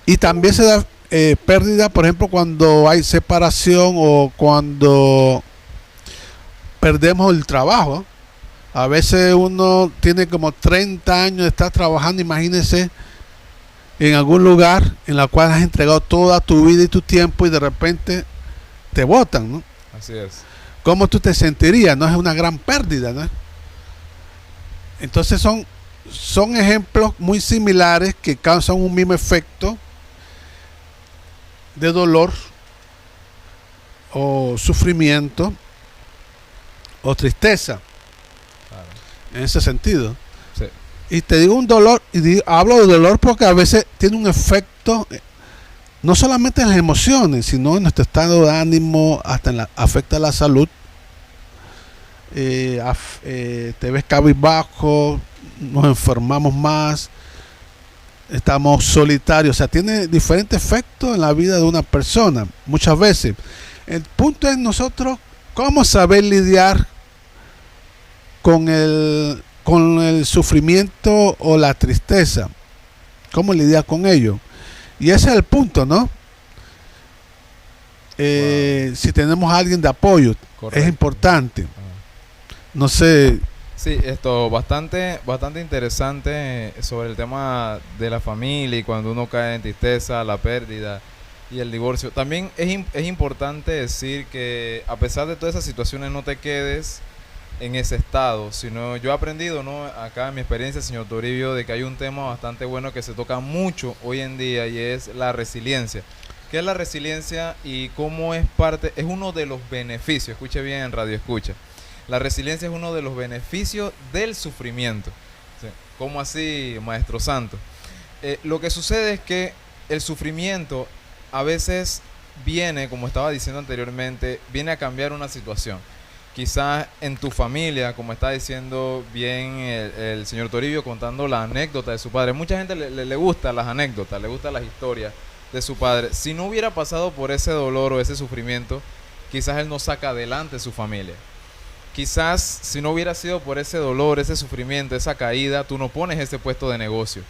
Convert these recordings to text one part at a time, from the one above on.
Y también se da pérdida, por ejemplo, cuando hay separación o cuando perdemos el trabajo. A veces uno tiene como 30 años de estar trabajando, imagínese, en algún lugar en la cual has entregado toda tu vida y tu tiempo y de repente te botan, ¿no? Así es. ¿Cómo tú te sentirías? No es una gran pérdida, ¿no? Entonces son ejemplos muy similares que causan un mismo efecto de dolor o sufrimiento o tristeza Claro. en ese sentido. Sí. Y te digo un dolor, hablo de dolor porque a veces tiene un efecto no solamente en las emociones, sino en nuestro estado de ánimo, hasta afecta la salud. Te ves cabizbajo, nos enfermamos más, estamos solitarios, o sea, tiene diferentes efectos en la vida de una persona, muchas veces. El punto es nosotros cómo saber lidiar con el sufrimiento o la tristeza, cómo lidiar con ello. Y ese es el punto, ¿no? Wow. Si tenemos a alguien de apoyo, Correcto. es importante. Ah. No sé, Sí, esto bastante interesante sobre el tema de la familia y cuando uno cae en tristeza, la pérdida y el divorcio. También es importante decir que a pesar de todas esas situaciones no te quedes en ese estado, sino yo he aprendido, ¿no? Acá en mi experiencia, señor Toribio, de que hay un tema bastante bueno que se toca mucho hoy en día y es la resiliencia. ¿Qué es la resiliencia y cómo es parte, es uno de los beneficios? Escuche bien en Radio Escucha. La resiliencia es uno de los beneficios del sufrimiento. ¿Sí? ¿Cómo así, maestro santo? Lo que sucede es que el sufrimiento a veces viene, como estaba diciendo anteriormente, viene a cambiar una situación. Quizás en tu familia, como está diciendo bien el señor Toribio contando la anécdota de su padre. Mucha gente le gusta las anécdotas, le gustan las historias de su padre. Si no hubiera pasado por ese dolor o ese sufrimiento, quizás él no saca adelante su familia. Quizás si no hubiera sido por ese dolor, ese sufrimiento, esa caída, tú no pones ese puesto de negocio.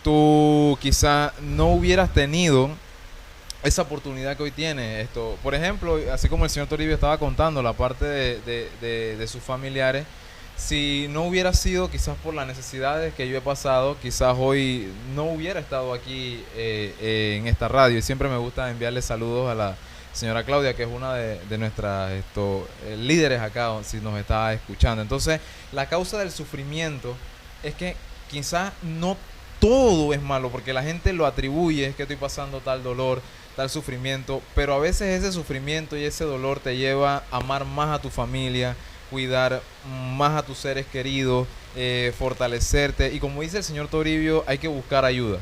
Tú quizás no hubieras tenido esa oportunidad que hoy tienes. Esto, por ejemplo, así como el señor Toribio estaba contando la parte de sus familiares, si no hubiera sido quizás por las necesidades que yo he pasado, quizás hoy no hubiera estado aquí en esta radio. Y siempre me gusta enviarle saludos a la señora Claudia, que es una de nuestras líderes acá, si nos está escuchando. Entonces, la causa del sufrimiento es que quizás no todo es malo, porque la gente lo atribuye, es que estoy pasando tal dolor, tal sufrimiento, pero a veces ese sufrimiento y ese dolor te lleva a amar más a tu familia, cuidar más a tus seres queridos, fortalecerte. Y como dice el señor Toribio, hay que buscar ayuda.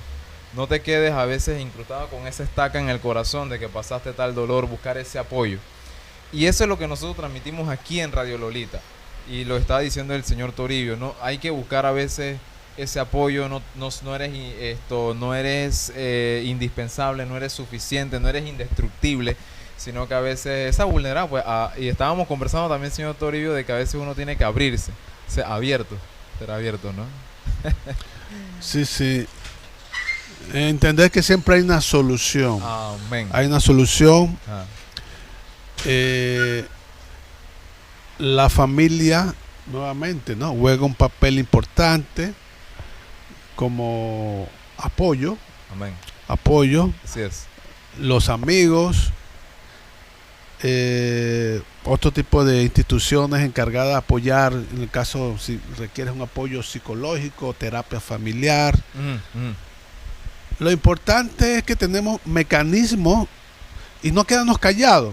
No te quedes a veces incrustado con esa estaca en el corazón de que pasaste tal dolor, buscar ese apoyo. Y eso es lo que nosotros transmitimos aquí en Radio Lolita. Y lo está diciendo el señor Toribio, ¿no? Hay que buscar a veces ese apoyo, no eres indispensable, no eres suficiente, no eres indestructible, sino que a veces esa vulnerable, pues, y estábamos conversando también, señor Toribio, de que a veces uno tiene que abrirse, ser abierto, ¿no? sí, sí. Entender que siempre hay una solución. Amén. Hay una solución. Ah, La familia, nuevamente, ¿no? Juega un papel importante como apoyo. amén. Apoyo. Así es. Los amigos. Otro tipo de instituciones encargadas de apoyar, en el caso si requieres un apoyo psicológico, terapia familiar. Lo importante es que tenemos mecanismos y no quedarnos callados,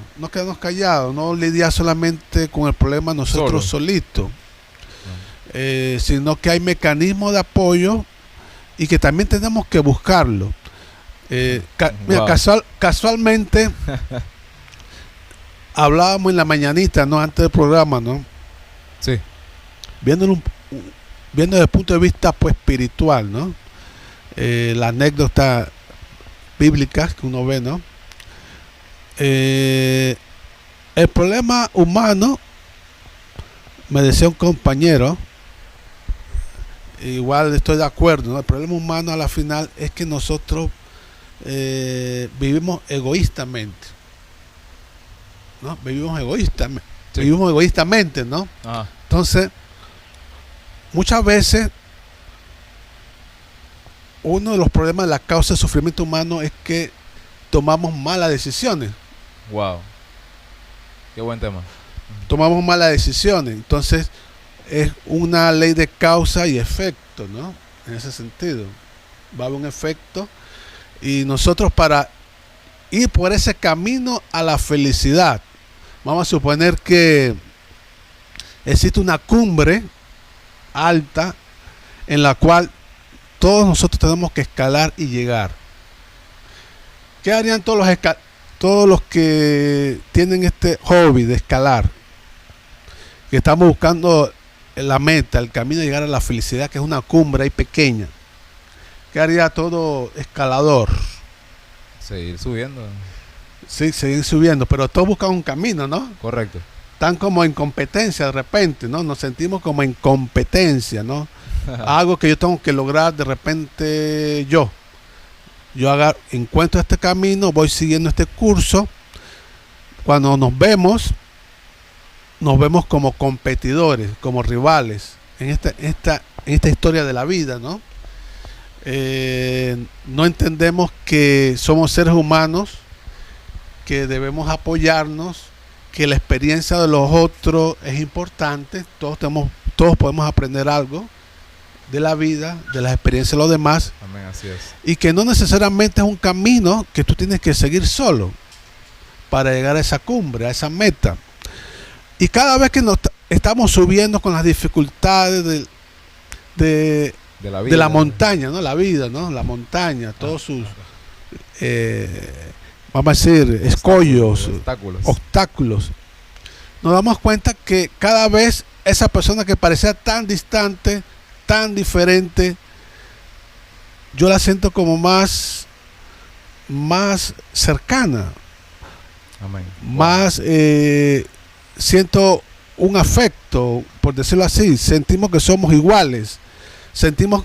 no lidiar solamente con el problema nosotros solitos, sino que hay mecanismos de apoyo y que también tenemos que buscarlo. Mira, casualmente hablábamos en la mañanita, ¿no? Antes del programa, ¿no? Sí. Viendo desde el punto de vista pues espiritual, ¿no? La anécdota bíblica que uno ve, ¿no? El problema humano, me decía un compañero, igual estoy de acuerdo, ¿no? El problema humano a la final es que nosotros vivimos egoístamente, ¿no? Sí. Vivimos egoístamente, ¿no? Ajá. Entonces, muchas veces uno de los problemas de la causa del sufrimiento humano es que tomamos malas decisiones. Wow. Qué buen tema. Tomamos malas decisiones. Entonces, es una ley de causa y efecto, ¿no? En ese sentido. Va a haber un efecto. Y nosotros, para ir por ese camino a la felicidad, vamos a suponer que existe una cumbre alta en la cual todos nosotros tenemos que escalar y llegar. ¿Qué harían todos los que tienen este hobby de escalar? Que estamos buscando la meta, el camino de llegar a la felicidad, que es una cumbre ahí pequeña. ¿Qué haría todo escalador? Seguir subiendo. Sí, seguir subiendo, pero todos buscan un camino, ¿no? Correcto. Están como en competencia de repente, ¿no? Nos sentimos como en competencia, ¿no? Algo que yo tengo que lograr de repente yo encuentro este camino, voy siguiendo este curso. Cuando nos vemos como competidores, como rivales en esta historia de la vida, ¿no? No entendemos que somos seres humanos, que debemos apoyarnos, que la experiencia de los otros es importante. Todos podemos aprender algo de la vida, de las experiencias de los demás. Amén, así es. Y que no necesariamente es un camino que tú tienes que seguir solo para llegar a esa cumbre, a esa meta. Y cada vez que nos estamos subiendo con las dificultades de la montaña, ¿no? La vida, ¿no? La montaña, todos sus, vamos a decir, escollos, obstáculos. Nos damos cuenta que cada vez esa persona que parecía tan distante, tan diferente, yo la siento como más cercana. Amén. Más siento un afecto, por decirlo así. Sentimos que somos iguales, sentimos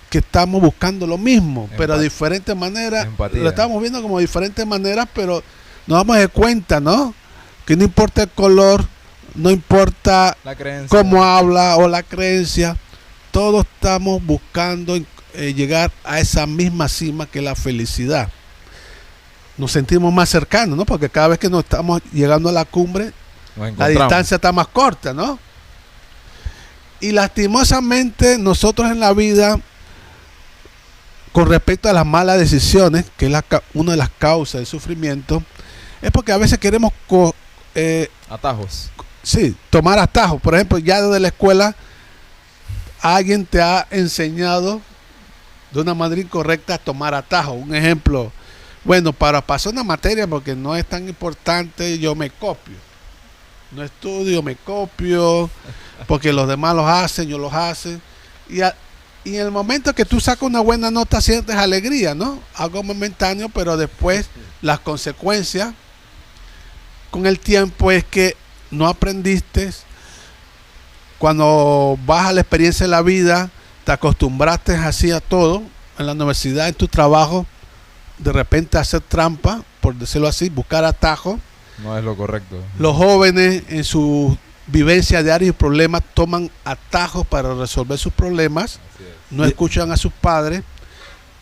que estamos buscando lo mismo, pero de diferentes maneras. Empatía. Lo estamos viendo como de diferentes maneras, pero nos damos de cuenta, ¿no? Que no importa el color, no importa la creencia, cómo habla o la creencia, todos estamos buscando llegar a esa misma cima que es la felicidad. Nos sentimos más cercanos, ¿no? Porque cada vez que nos estamos llegando a la cumbre, la distancia está más corta, ¿no? Y lastimosamente nosotros en la vida, con respecto a las malas decisiones, que es una de las causas del sufrimiento, es porque a veces queremos atajos. Sí, tomar atajos. Por ejemplo, ya desde la escuela alguien te ha enseñado de una manera incorrecta a tomar atajos. Un ejemplo, bueno, para pasar una materia, porque no es tan importante, yo me copio. No estudio, me copio, porque los demás los hacen, yo los hacen. Y en el momento que tú sacas una buena nota, sientes alegría, ¿no? Algo momentáneo, pero después las consecuencias con el tiempo es que no aprendiste. Cuando vas a la experiencia de la vida, te acostumbraste así a todo. En la universidad, en tu trabajo, de repente hacer trampa, por decirlo así, buscar atajos. No es lo correcto. Los jóvenes en su vivencia diaria y problemas toman atajos para resolver sus problemas, no escuchan a sus padres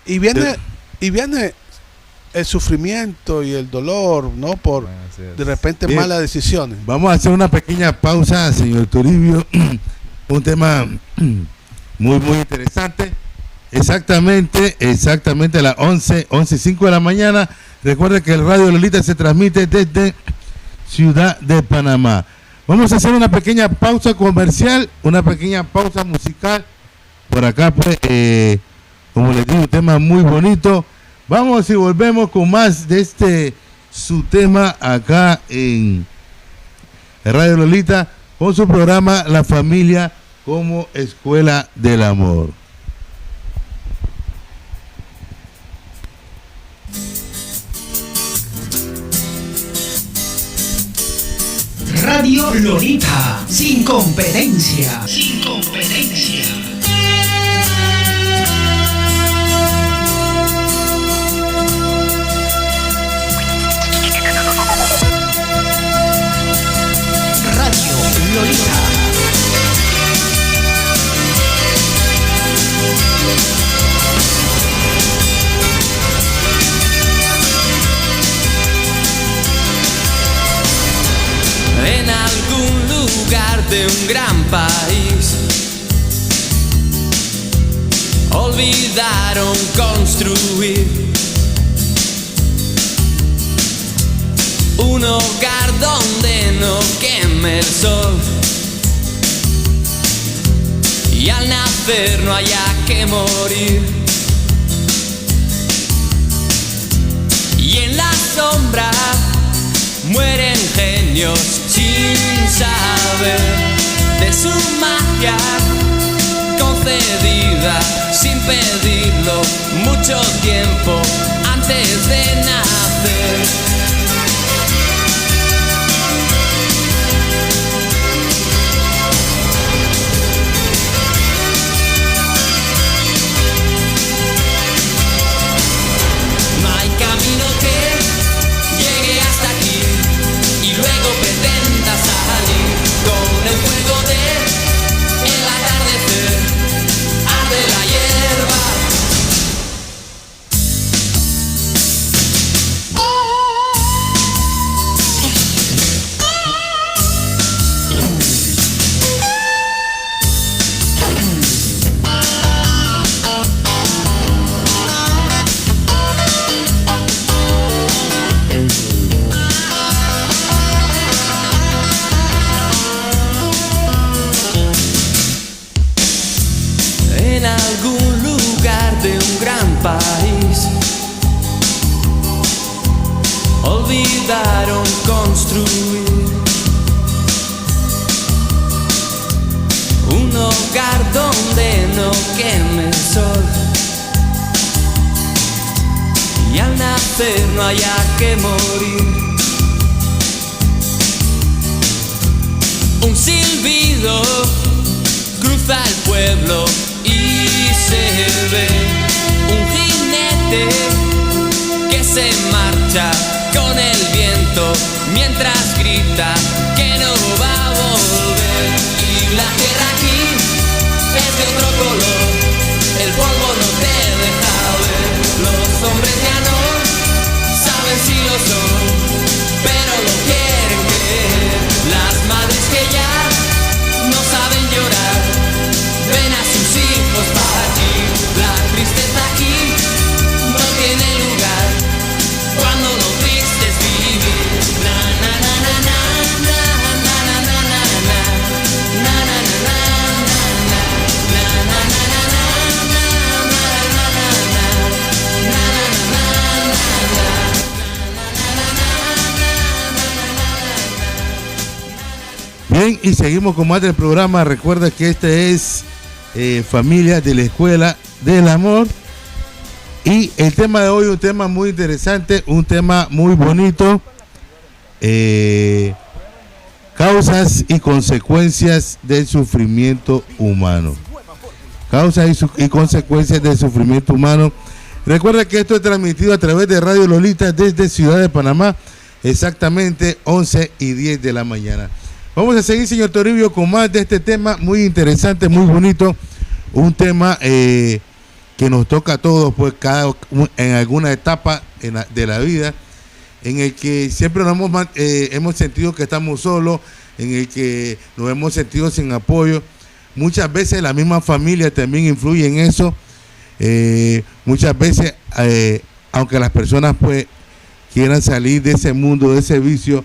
y viene el sufrimiento y el dolor, ¿no? Por de repente malas decisiones. Vamos a hacer una pequeña pausa, señor Toribio. Un tema muy interesante. Exactamente a las 11:05 de la mañana. Recuerde que el Radio Lolita se transmite desde Ciudad de Panamá. Vamos a hacer una pequeña pausa comercial, una pequeña pausa musical. Por acá, pues, como les digo, un tema muy bonito. Vamos y volvemos con más de su tema acá en Radio Lolita, con su programa La Familia como Escuela del Amor. Radio Lolita, sin competencia. Sin competencia. olvidaron construir un hogar donde no queme el sol y al nacer no haya que morir. Y en la sombra mueren genios sin saber de su magia concedida sin pedirlo mucho tiempo antes de nacer. Olvidaron construir un hogar donde no queme el sol y al nacer no haya que morir. Un silbido cruza el pueblo y se ve un jinete que se marcha con el viento mientras grita que no va a volver. Y la tierra aquí es de otro color, el polvo no te deja ver. Los hombres ya no saben si lo son, pero lo quieren creer. Las madres que ya no saben llorar ven a sus hijos partir. La tristeza aquí no tiene lugar cuando lo triste es vivir. Na na na na na na na na na na na na na Bien, y seguimos con más del programa. Recuerda que este es Familia de la Escuela del Amor. Y el tema de hoy, un tema muy interesante, un tema muy bonito. Causas y consecuencias del sufrimiento humano. Causas y consecuencias del sufrimiento humano. Recuerda que esto es transmitido a través de Radio Lolita desde Ciudad de Panamá, exactamente 11:10 de la mañana. Vamos a seguir, señor Toribio, con más de este tema muy interesante, muy bonito. Un tema que nos toca a todos, pues en alguna etapa de la vida, en el que siempre nos hemos sentido que estamos solos, en el que nos hemos sentido sin apoyo. Muchas veces la misma familia también influye en eso. Muchas veces, aunque las personas pues quieran salir de ese mundo, de ese vicio,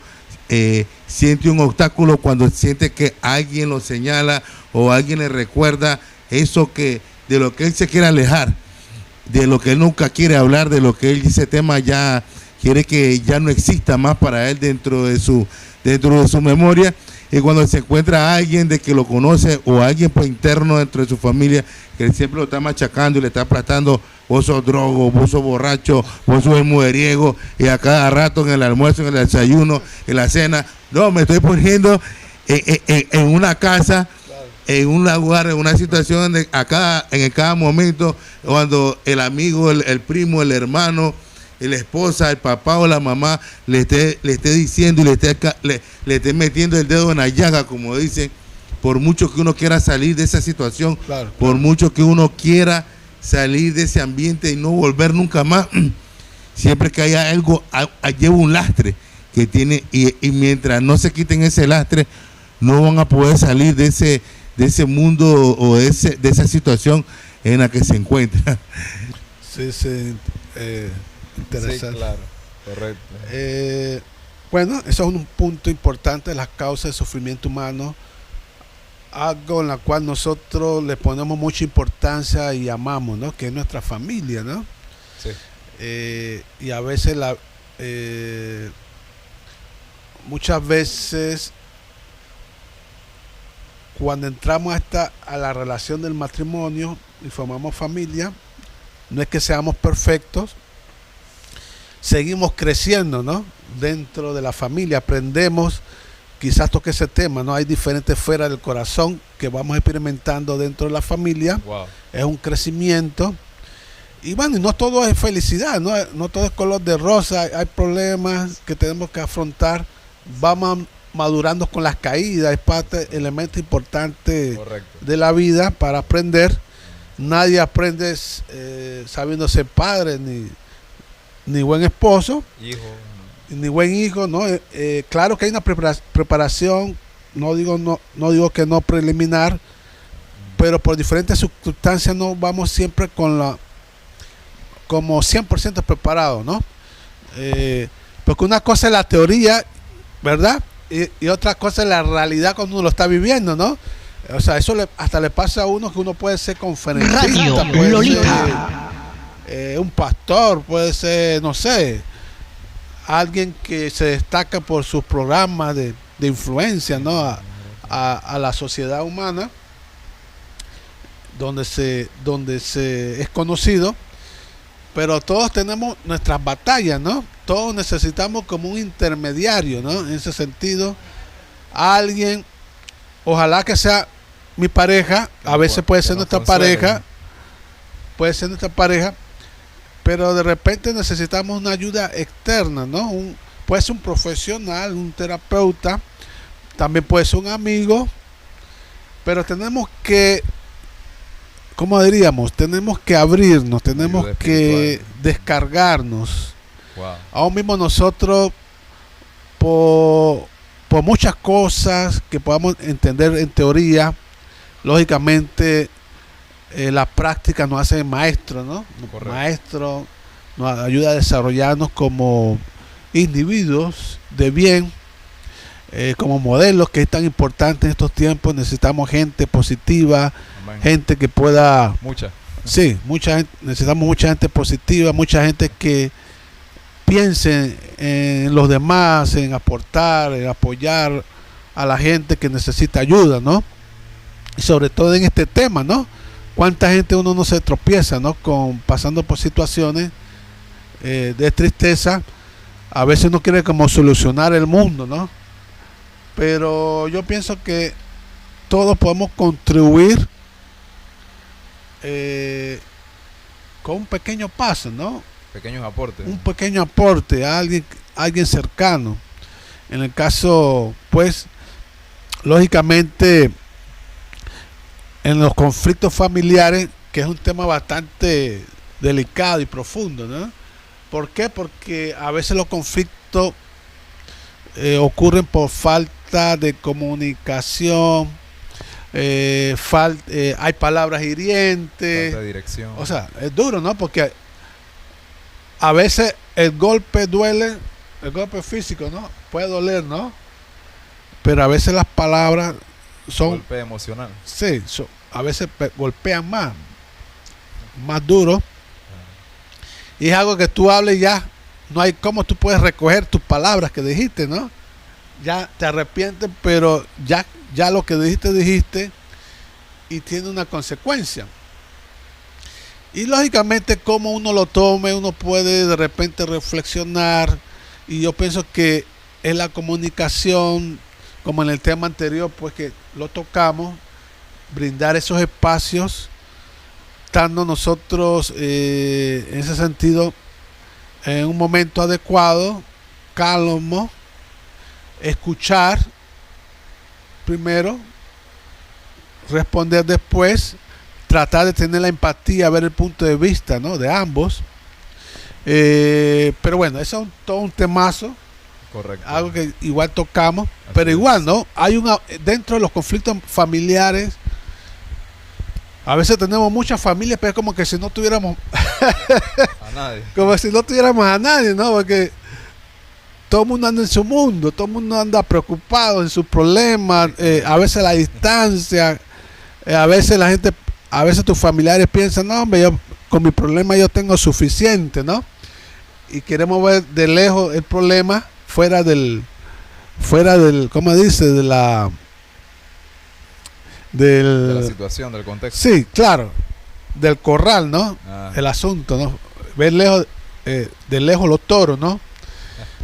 siente un obstáculo cuando siente que alguien lo señala o alguien le recuerda eso de lo que él se quiere alejar, de lo que él nunca quiere hablar, de lo que él, ese tema ya quiere que ya no exista más para él dentro de su memoria. Y cuando se encuentra a alguien de que lo conoce o alguien pues interno dentro de su familia que siempre lo está machacando y le está aplastando: vos sos drogo, vos sos borracho, vos sos el mujeriego, y a cada rato en el almuerzo, en el desayuno, en la cena, no, me estoy poniendo en una casa, en un lugar, en una situación en cada momento, cuando el amigo, el primo, el hermano, la esposa, el papá o la mamá le esté diciendo y le esté metiendo el dedo en la llaga, como dicen, por mucho que uno quiera salir de esa situación, claro, por mucho que uno quiera salir de ese ambiente y no volver nunca más, siempre que haya algo, lleva un lastre que tiene, y mientras no se quiten ese lastre, no van a poder salir de ese mundo o de esa situación en la que se encuentra. Sí, interesante. Sí, claro, correcto. Bueno, eso es un punto importante, las causas del sufrimiento humano, algo en la cual nosotros le ponemos mucha importancia y amamos, ¿no? Que es nuestra familia, ¿no? Sí. Y a veces muchas veces cuando entramos a la relación del matrimonio y formamos familia, no es que seamos perfectos, seguimos creciendo, ¿no? Dentro de la familia, aprendemos, quizás toque ese tema, ¿no? Hay diferentes esferas del corazón que vamos experimentando dentro de la familia. Wow. Es un crecimiento. Y bueno, y no todo es felicidad, no todo es color de rosa, hay problemas que tenemos que afrontar. Vamos madurando con las caídas, es parte, elemento importante Correcto. de la vida para aprender. Nadie aprende sabiendo ser padre, ni buen esposo, Hijo. ni buen hijo, ¿no? Claro que hay una preparación, no digo que no preliminar, pero por diferentes circunstancias no vamos siempre como 100% preparados, ¿no? Porque una cosa es la teoría, ¿verdad? Y otra cosa es la realidad cuando uno lo está viviendo, ¿no? O sea, eso hasta le pasa a uno que uno puede ser conferencista, Radio puede Lolita. ser un pastor, puede ser, no sé, alguien que se destaca por sus programas de influencia, ¿no? A la sociedad humana, donde se es conocido. Pero todos tenemos nuestras batallas, ¿no? Todos necesitamos como un intermediario, ¿no? En ese sentido, alguien, ojalá que sea mi pareja, a veces puede ser nuestra pareja, pero de repente necesitamos una ayuda externa, ¿no? Puede ser un profesional, un terapeuta, también puede ser un amigo, pero tenemos que, ¿cómo diríamos? Tenemos que abrirnos, tenemos Ayuda que espiritual. descargarnos. Wow. Aún mismo nosotros, por muchas cosas que podamos entender en teoría, lógicamente la práctica nos hace maestros, ¿no? Correcto. Maestro nos ayuda a desarrollarnos como individuos de bien, como modelos, que es tan importante en estos tiempos. Necesitamos gente positiva, Amén. gente que pueda, Mucha. sí, necesitamos mucha gente positiva, mucha gente que piense en los demás, en aportar, en apoyar a la gente que necesita ayuda, ¿no? Y sobre todo en este tema, ¿no? Cuánta gente uno no se tropieza, ¿no? Pasando por situaciones de tristeza. A veces uno quiere como solucionar el mundo, ¿no? Pero yo pienso que todos podemos contribuir con un pequeño paso, ¿no? Pequeños aportes. Un pequeño aporte a alguien cercano. En el caso, pues, lógicamente, en los conflictos familiares, que es un tema bastante delicado y profundo, ¿no? ¿Por qué? Porque a veces los conflictos ocurren por falta de comunicación, hay palabras hirientes. Falta de dirección. O sea, es duro, ¿no? Porque a veces el golpe duele, el golpe físico, ¿no? Puede doler, ¿no? Pero a veces las palabras son, golpe emocional. sí, a veces golpean más duro. Y es algo que tú hables ya, no hay cómo tú puedes recoger tus palabras que dijiste, ¿no? Ya te arrepientes, pero ya lo que dijiste y tiene una consecuencia. Y lógicamente como uno lo tome, uno puede de repente reflexionar, y yo pienso que es la comunicación, como en el tema anterior, pues que lo tocamos, brindar esos espacios, estando nosotros en ese sentido en un momento adecuado, calmo, escuchar primero, responder después, tratar de tener la empatía, ver el punto de vista, ¿no? De ambos. Pero bueno, eso es todo un temazo, Correcto. algo que igual tocamos, Así pero es. igual, ¿no? Hay dentro de los conflictos familiares A veces tenemos muchas familias, pero es como que si no tuviéramos, A nadie. como si no tuviéramos a nadie, ¿no? Porque todo el mundo anda en su mundo, todo el mundo anda preocupado en sus problemas, a veces la distancia, a veces la gente, a veces tus familiares piensan, no, hombre, yo con mi problema yo tengo suficiente, ¿no? Y queremos ver de lejos el problema fuera del, ¿cómo dice? De la Del, situación, del contexto. sí, claro, del corral, ¿no? Ah. El asunto, ¿no? Ver lejos, de lejos los toros, ¿no?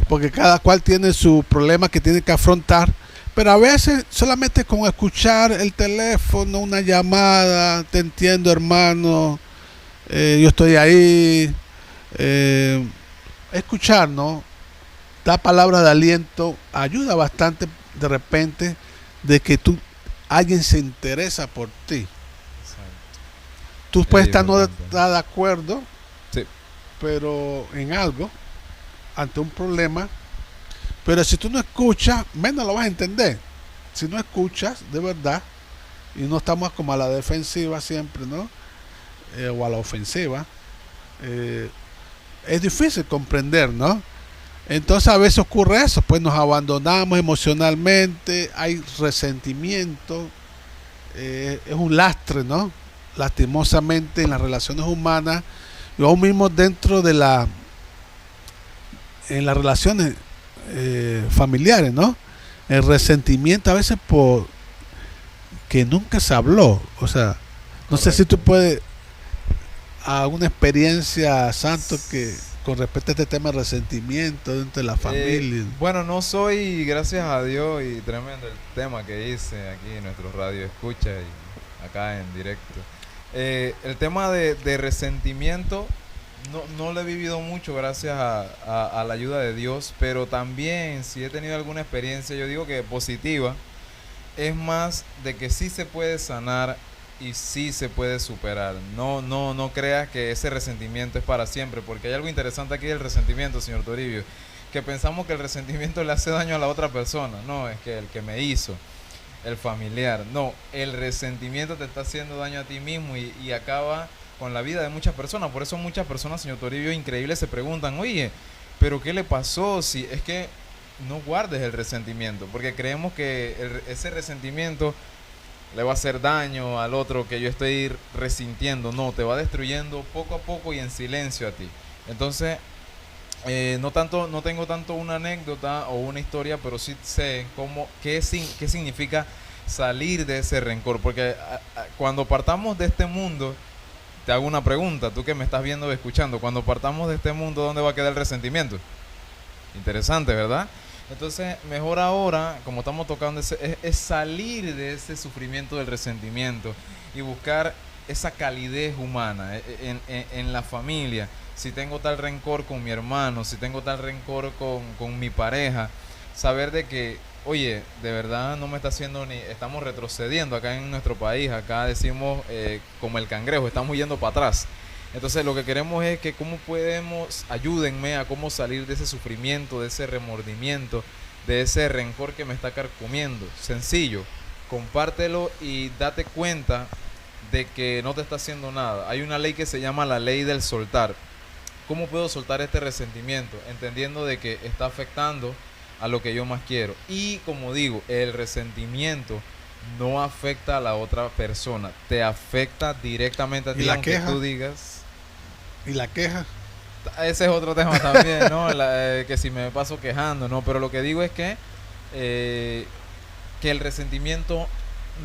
Porque cada cual tiene su problema que tiene que afrontar, pero a veces solamente con escuchar el teléfono, una llamada, te entiendo, hermano, yo estoy ahí, escuchar, ¿no? Da palabras de aliento, ayuda bastante de repente de que alguien se interesa por ti. Exacto. Tú puedes Es estar no importante. estar de acuerdo, Sí. pero en algo, ante un problema, pero si tú no escuchas, menos lo vas a entender. Si no escuchas de verdad, y no estamos como a la defensiva siempre, ¿no? O a la ofensiva, es difícil comprender, ¿no? Entonces a veces ocurre eso, pues nos abandonamos emocionalmente, hay resentimiento, es un lastre, ¿no? Lastimosamente en las relaciones humanas, y aún mismo dentro de en las relaciones familiares, ¿no? El resentimiento a veces por que nunca se habló, o sea, no sé si tú puedes alguna experiencia, Santo, que con respecto a este tema de resentimiento dentro de la familia. Bueno, no soy, gracias a Dios, y tremendo el tema que hice aquí en nuestro radio escucha y acá en directo. El tema de resentimiento no lo he vivido mucho gracias a la ayuda de Dios, pero también si he tenido alguna experiencia, yo digo que positiva, es más de que sí se puede sanar y sí se puede superar. No creas que ese resentimiento es para siempre, porque hay algo interesante aquí del resentimiento, señor Toribio, que pensamos que el resentimiento le hace daño a la otra persona. No, es que el que me hizo, el familiar, no, el resentimiento te está haciendo daño a ti mismo y acaba con la vida de muchas personas. Por eso muchas personas, señor Toribio, increíbles, se preguntan, oye, ¿pero qué le pasó? Si es que no guardes el resentimiento, porque creemos que ese resentimiento le va a hacer daño al otro que yo estoy resintiendo. No, te va destruyendo poco a poco y en silencio a ti. Entonces, no tengo tanto una anécdota o una historia, pero sí sé qué significa salir de ese rencor. Porque cuando partamos de este mundo, te hago una pregunta, tú que me estás viendo o escuchando, cuando partamos de este mundo, ¿dónde va a quedar el resentimiento? Interesante, ¿verdad? Entonces, mejor ahora, como estamos tocando, es salir de ese sufrimiento del resentimiento y buscar esa calidez humana en la familia. Si tengo tal rencor con mi hermano, si tengo tal rencor con mi pareja, saber de que, oye, de verdad no me está haciendo ni... Estamos retrocediendo acá en nuestro país, acá decimos como el cangrejo, estamos yendo para atrás. Entonces lo que queremos es que cómo podemos, ayúdenme a cómo salir de ese sufrimiento, de ese remordimiento, de ese rencor que me está carcomiendo. Sencillo, compártelo y date cuenta de que no te está haciendo nada. Hay una ley que se llama la ley del soltar. ¿Cómo puedo soltar este resentimiento? Entendiendo de que está afectando a lo que yo más quiero. Y como digo, el resentimiento no afecta a la otra persona, te afecta directamente a ti, aunque queja? tú digas... ¿Y la queja? Ese es otro tema también, ¿no? Que si me paso quejando, ¿no? Pero lo que digo es que el resentimiento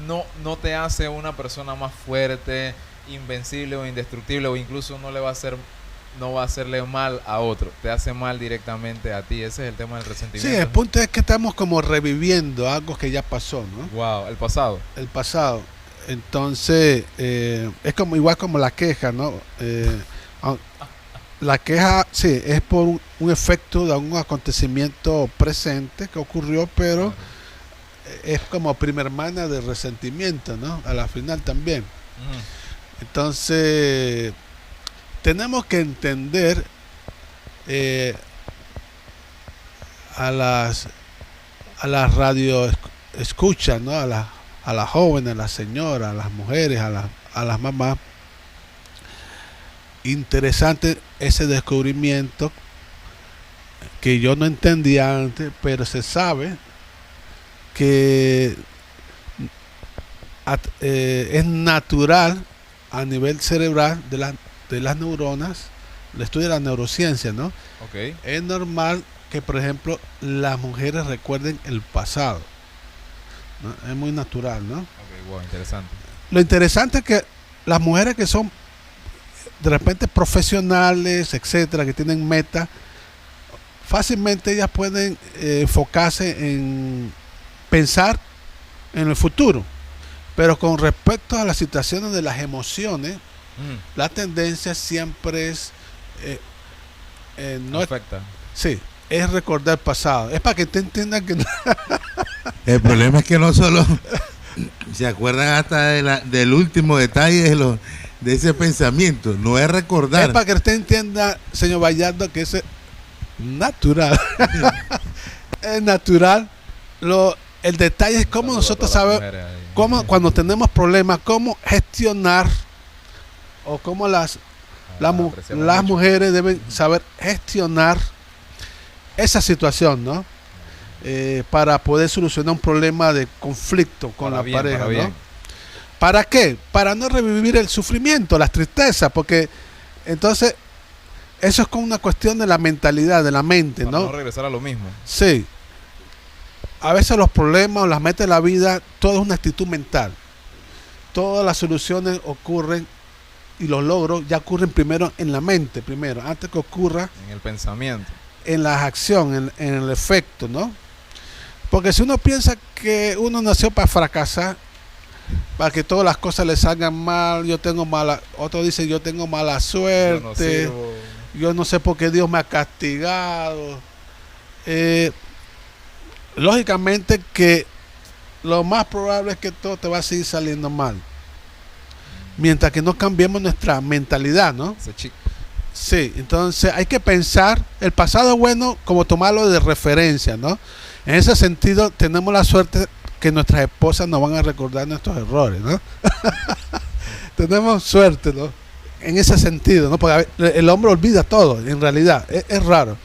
no te hace una persona más fuerte, invencible o indestructible, o incluso no va a hacerle mal a otro, te hace mal directamente a ti. Ese es el tema del resentimiento. Sí, el punto es que estamos como reviviendo algo que ya pasó, ¿no? Wow, el pasado. El pasado. Entonces, es como igual como la queja, ¿no? La queja, sí, es por un efecto de un acontecimiento presente que ocurrió, pero es como prima hermana de resentimiento, ¿no? A la final también. Entonces, tenemos que entender a las radio escuchas, ¿no? A las jóvenes, a las señoras, a las mujeres, a a las mamás. Interesante ese descubrimiento que yo no entendía antes, pero se sabe que es natural a nivel cerebral de las neuronas, el estudio de la neurociencia, ¿no? Ok. Es normal que, por ejemplo, las mujeres recuerden el pasado, ¿no? Es muy natural, ¿no? Ok, wow, interesante. Lo interesante es que las mujeres que son de repente profesionales, etcétera, que tienen metas, fácilmente ellas pueden enfocarse en pensar en el futuro. Pero con respecto a las situaciones de las emociones, la tendencia siempre es no es, Afecta. sí, es recordar el pasado. Es para que te entiendan que El problema es que no solo se acuerdan hasta del último detalle de ese pensamiento, no es recordar. es para que usted entienda, señor Vallardo, que es natural. Es natural. El detalle es cómo Saludo a nosotros todas las sabemos, mujeres ahí. cómo cuando tenemos problemas, cómo gestionar o cómo Apreciamos las mucho. mujeres deben saber gestionar esa situación, ¿no? Para poder solucionar un problema de conflicto con Para la bien, pareja, para ¿no? bien. ¿Para qué? Para no revivir el sufrimiento, las tristezas, porque entonces eso es como una cuestión de la mentalidad, de la mente, Para ¿no? no regresar a lo mismo. Sí. A veces los problemas o las metas de la vida, todo es una actitud mental. Todas las soluciones ocurren y los logros ya ocurren primero en la mente, primero, antes que ocurra En el pensamiento. en la acción, en el efecto, ¿no? Porque si uno piensa que uno nació para fracasar, para que todas las cosas le salgan mal, otro dice yo tengo mala Yo no suerte, sirvo. yo no sé por qué Dios me ha castigado. Lógicamente que lo más probable es que todo te va a seguir saliendo mal. Mientras que no cambiemos nuestra mentalidad, ¿no? Ese chico. Sí, entonces hay que pensar, el pasado es bueno como tomarlo de referencia, ¿no? En ese sentido tenemos la suerte que nuestras esposas nos van a recordar nuestros errores, ¿no? Tenemos suerte, ¿no? En ese sentido, ¿no? Porque el hombre olvida todo, en realidad, es raro.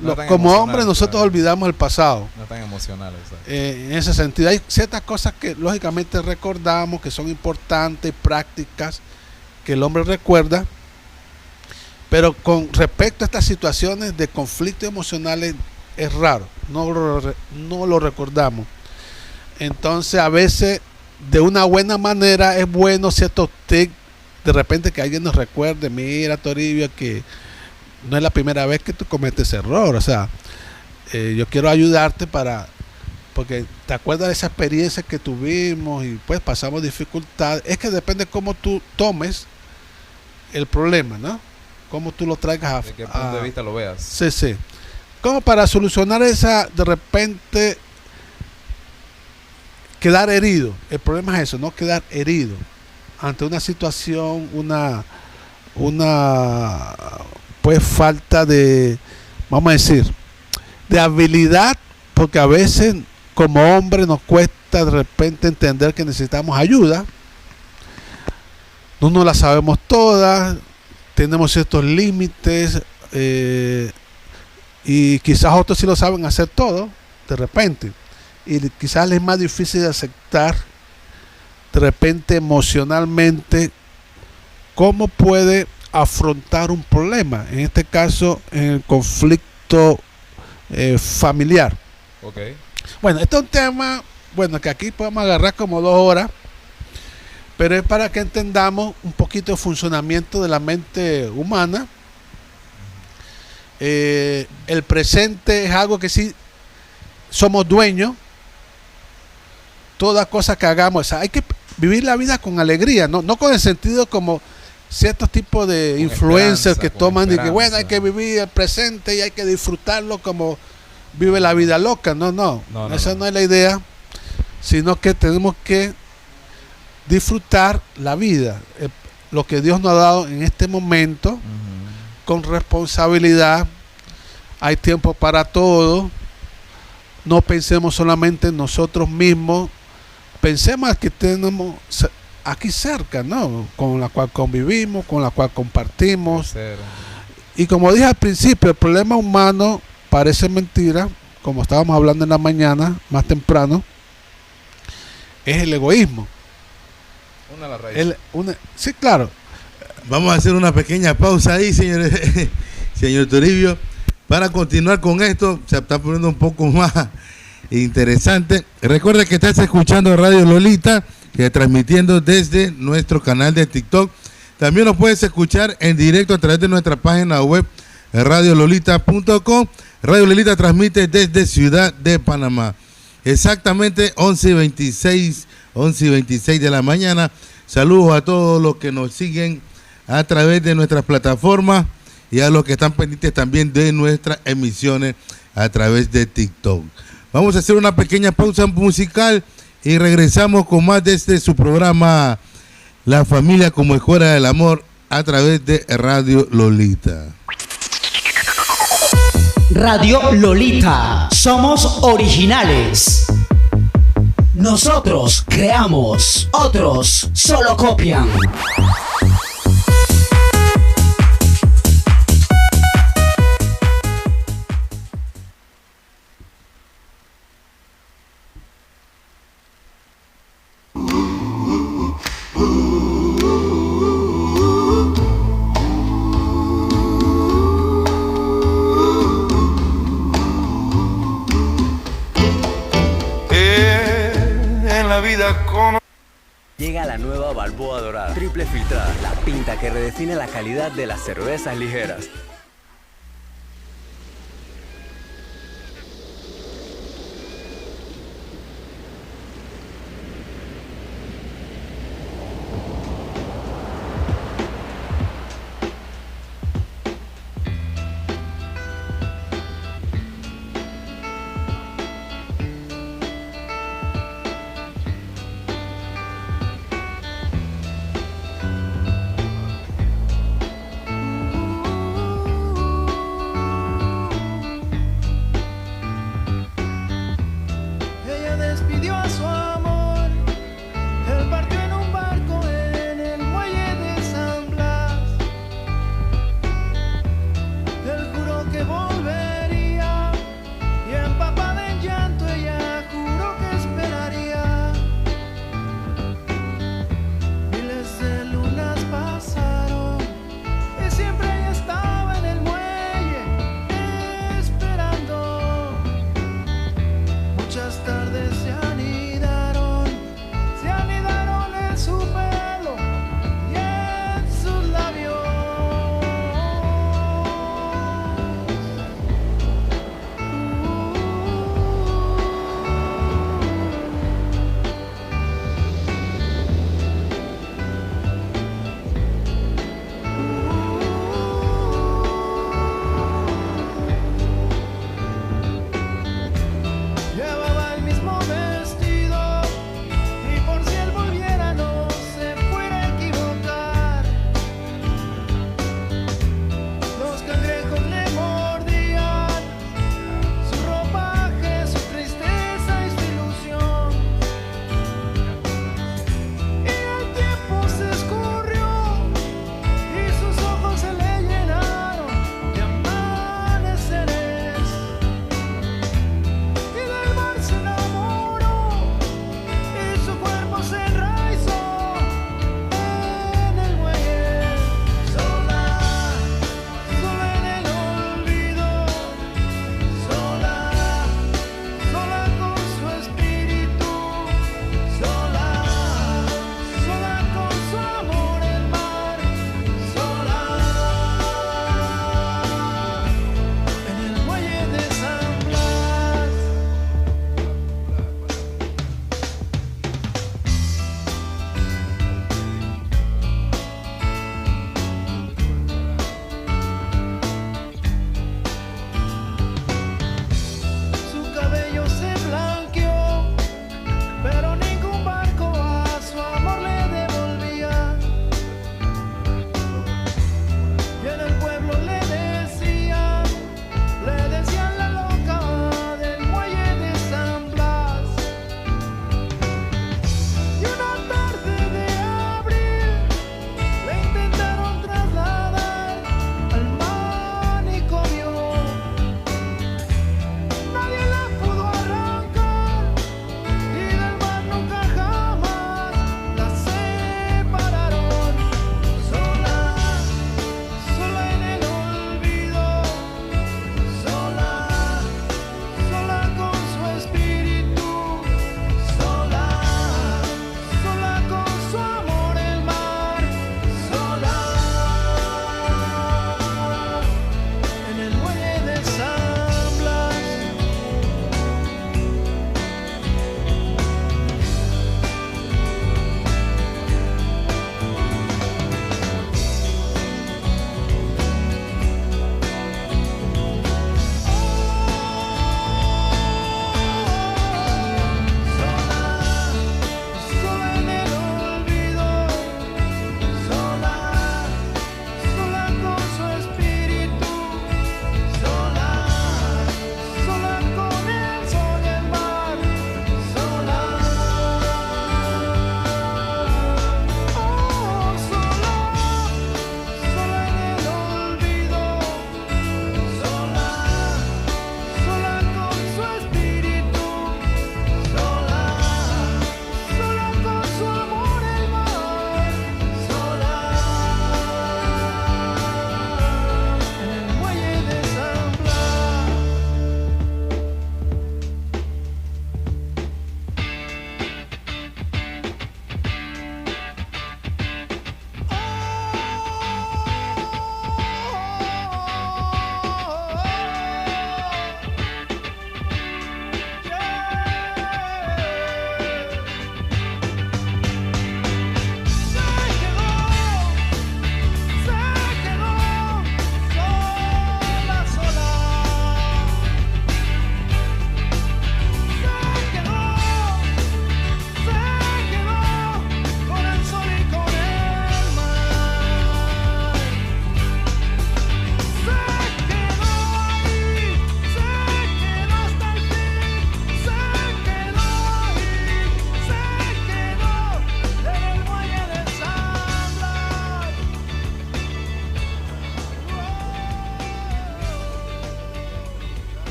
No tan Como emocional, hombres nosotros claro. olvidamos el pasado. No tan emocional, exacto. En ese sentido, hay ciertas cosas que lógicamente recordamos, que son importantes, prácticas, que el hombre recuerda, pero con respecto a estas situaciones de conflictos emocionales es raro, no lo recordamos. Entonces a veces de una buena manera es bueno ciertos tips, de repente que alguien nos recuerde, mira Toribio, que no es la primera vez que tú cometes ese error, o sea, yo quiero ayudarte porque te acuerdas de esa experiencia que tuvimos y pues pasamos dificultades. Es que depende cómo tú tomes el problema, ¿no? Cómo tú lo traigas ¿De qué punto de vista lo veas? Sí, sí. Como para solucionar esa, de repente, quedar herido. El problema es eso, no quedar herido ante una situación, una pues falta de, vamos a decir, de habilidad, porque a veces como hombre nos cuesta de repente entender que necesitamos ayuda. No nos la sabemos todas, tenemos ciertos límites, y quizás otros sí lo saben hacer todo, de repente. Y quizás les es más difícil de aceptar, de repente emocionalmente, cómo puede afrontar un problema, en este caso en el conflicto familiar. Ok. Bueno, este es un tema, bueno, que aquí podemos agarrar como 2 horas, pero es para que entendamos un poquito el funcionamiento de la mente humana. El presente es algo que sí somos dueños. Toda cosa que hagamos, o sea, hay que vivir la vida con alegría, no con el sentido como ciertos tipos de Con influencers esperanza, que con toman y que esperanza. bueno, hay que vivir el presente y hay que disfrutarlo como vive la vida loca. No, esa no es la idea, sino que tenemos que disfrutar la vida, lo que Dios nos ha dado en este momento, con responsabilidad. Hay tiempo para todo. No pensemos solamente en nosotros mismos. Pensemos que aquí cerca, ¿no? Con la cual convivimos, con la cual compartimos. Y como dije al principio, el problema humano parece mentira, como estábamos hablando en la mañana, más temprano, es el egoísmo. Una de las raíces. Sí, claro. Vamos a hacer una pequeña pausa ahí, señor Toribio, para continuar con esto. Se está poniendo un poco más interesante. Recuerda que estás escuchando Radio Lolita, que transmitiendo desde nuestro canal de TikTok. También nos puedes escuchar en directo a través de nuestra página web radiololita.com. Radio Lolita transmite desde Ciudad de Panamá. Exactamente 11:26 de la mañana. Saludos a todos los que nos siguen a través de nuestras plataformas y a los que están pendientes también de nuestras emisiones a través de TikTok. Vamos a hacer una pequeña pausa musical y regresamos con más de su programa La Familia como Escuela del Amor a través de Radio Lolita. Radio Lolita, somos originales. Nosotros creamos, otros solo copian. Llega la nueva Balboa Dorada, triple filtrada, la pinta que redefine la calidad de las cervezas ligeras.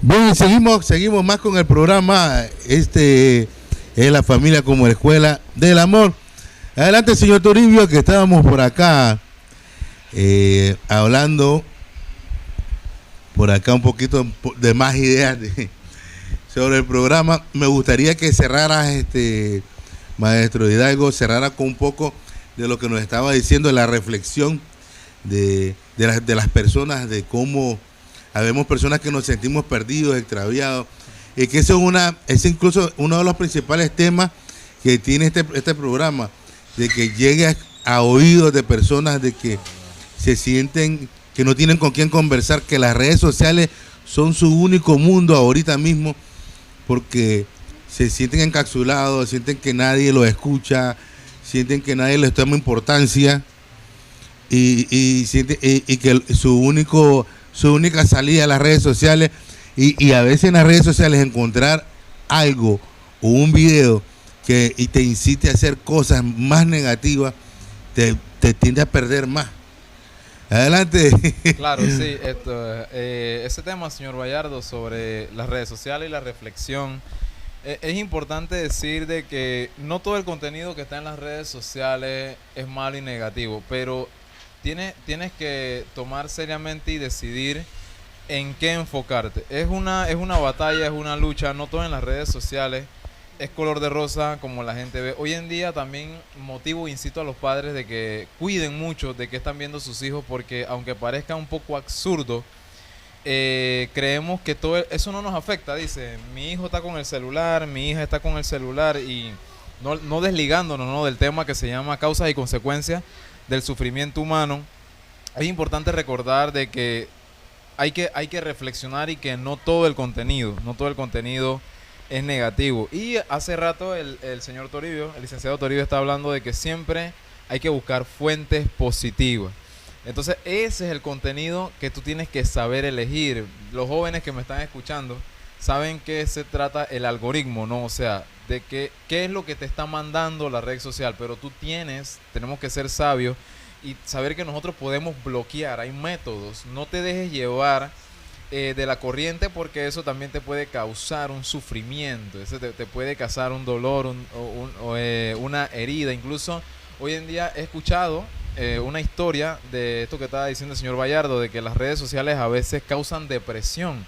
Bueno, seguimos más con el programa. Es la familia como la escuela del amor. Adelante, señor Toribio, que estábamos por acá hablando por acá un poquito de más ideas sobre el programa. Me gustaría que cerraras, maestro Hidalgo, cerrara con un poco de lo que nos estaba diciendo, la reflexión de las personas, de cómo habemos personas que nos sentimos perdidos, extraviados, y que eso es incluso uno de los principales temas que tiene este programa, de que llegue a oídos de personas de que se sienten que no tienen con quién conversar, que las redes sociales son su único mundo ahorita mismo, porque se sienten encapsulados, sienten que nadie los escucha, sienten que nadie les toma importancia, y que su única salida a las redes sociales, y a veces en las redes sociales encontrar algo o un video que te incite a hacer cosas más negativas, te tiende a perder más. Adelante. Claro, sí, ese tema, señor Bayardo, sobre las redes sociales y la reflexión, es importante decir de que no todo el contenido que está en las redes sociales es malo y negativo, pero tienes que tomar seriamente y decidir en qué enfocarte. Es una batalla, es una lucha. No todo en las redes sociales es color de rosa como la gente ve. Hoy en día también incito a los padres de que cuiden mucho de qué están viendo sus hijos, porque aunque parezca un poco absurdo, creemos que todo eso no nos afecta. Dice, mi hijo está con el celular, mi hija está con el celular, y no desligándonos del tema que se llama causas y consecuencias del sufrimiento humano. Es importante recordar de que hay que reflexionar, y que no todo el contenido es negativo. Y hace rato el señor Toribio, el licenciado Toribio, está hablando de que siempre hay que buscar fuentes positivas. Entonces ese es el contenido que tú tienes que saber elegir. Los jóvenes que me están escuchando saben que se trata el algoritmo, ¿no? O sea, de qué es lo que te está mandando la red social, pero tenemos que ser sabios y saber que nosotros podemos bloquear. Hay métodos. No te dejes llevar de la corriente, porque eso también te puede causar un sufrimiento, eso te puede causar un dolor, una herida. Incluso hoy en día he escuchado una historia de esto que estaba diciendo el señor Bayardo, de que las redes sociales a veces causan depresión.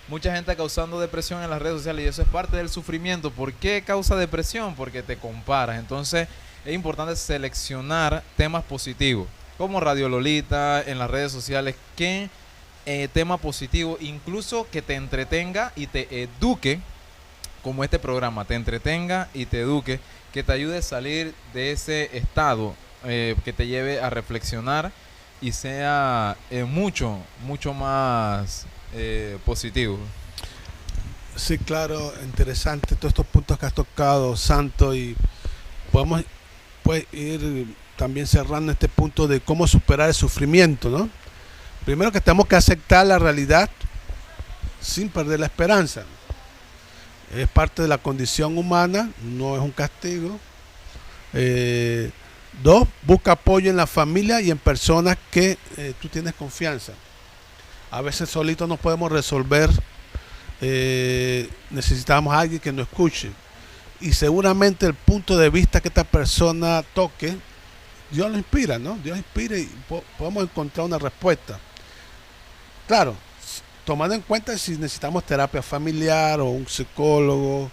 Mucha gente causando depresión en las redes sociales, y eso es parte del sufrimiento. ¿Por qué causa depresión? Porque te comparas. Entonces es importante seleccionar temas positivos, como Radio Lolita en las redes sociales. ¿Qué tema positivo, incluso que te entretenga y te eduque, como este programa te entretenga y te eduque, que te ayude a salir de ese estado, que te lleve a reflexionar y sea mucho más positivo? Sí, claro, interesante todos estos puntos que has tocado, Santo, y podemos ir también cerrando este punto de cómo superar el sufrimiento, ¿no? Primero, que tenemos que aceptar la realidad sin perder la esperanza. Es parte de la condición humana, no es un castigo. 2, busca apoyo en la familia y en personas que tú tienes confianza. A veces solitos no podemos resolver, necesitamos a alguien que nos escuche. Y seguramente el punto de vista que esta persona toque, Dios lo inspira, ¿no? Dios inspira y podemos encontrar una respuesta. Claro, tomando en cuenta si necesitamos terapia familiar o un psicólogo,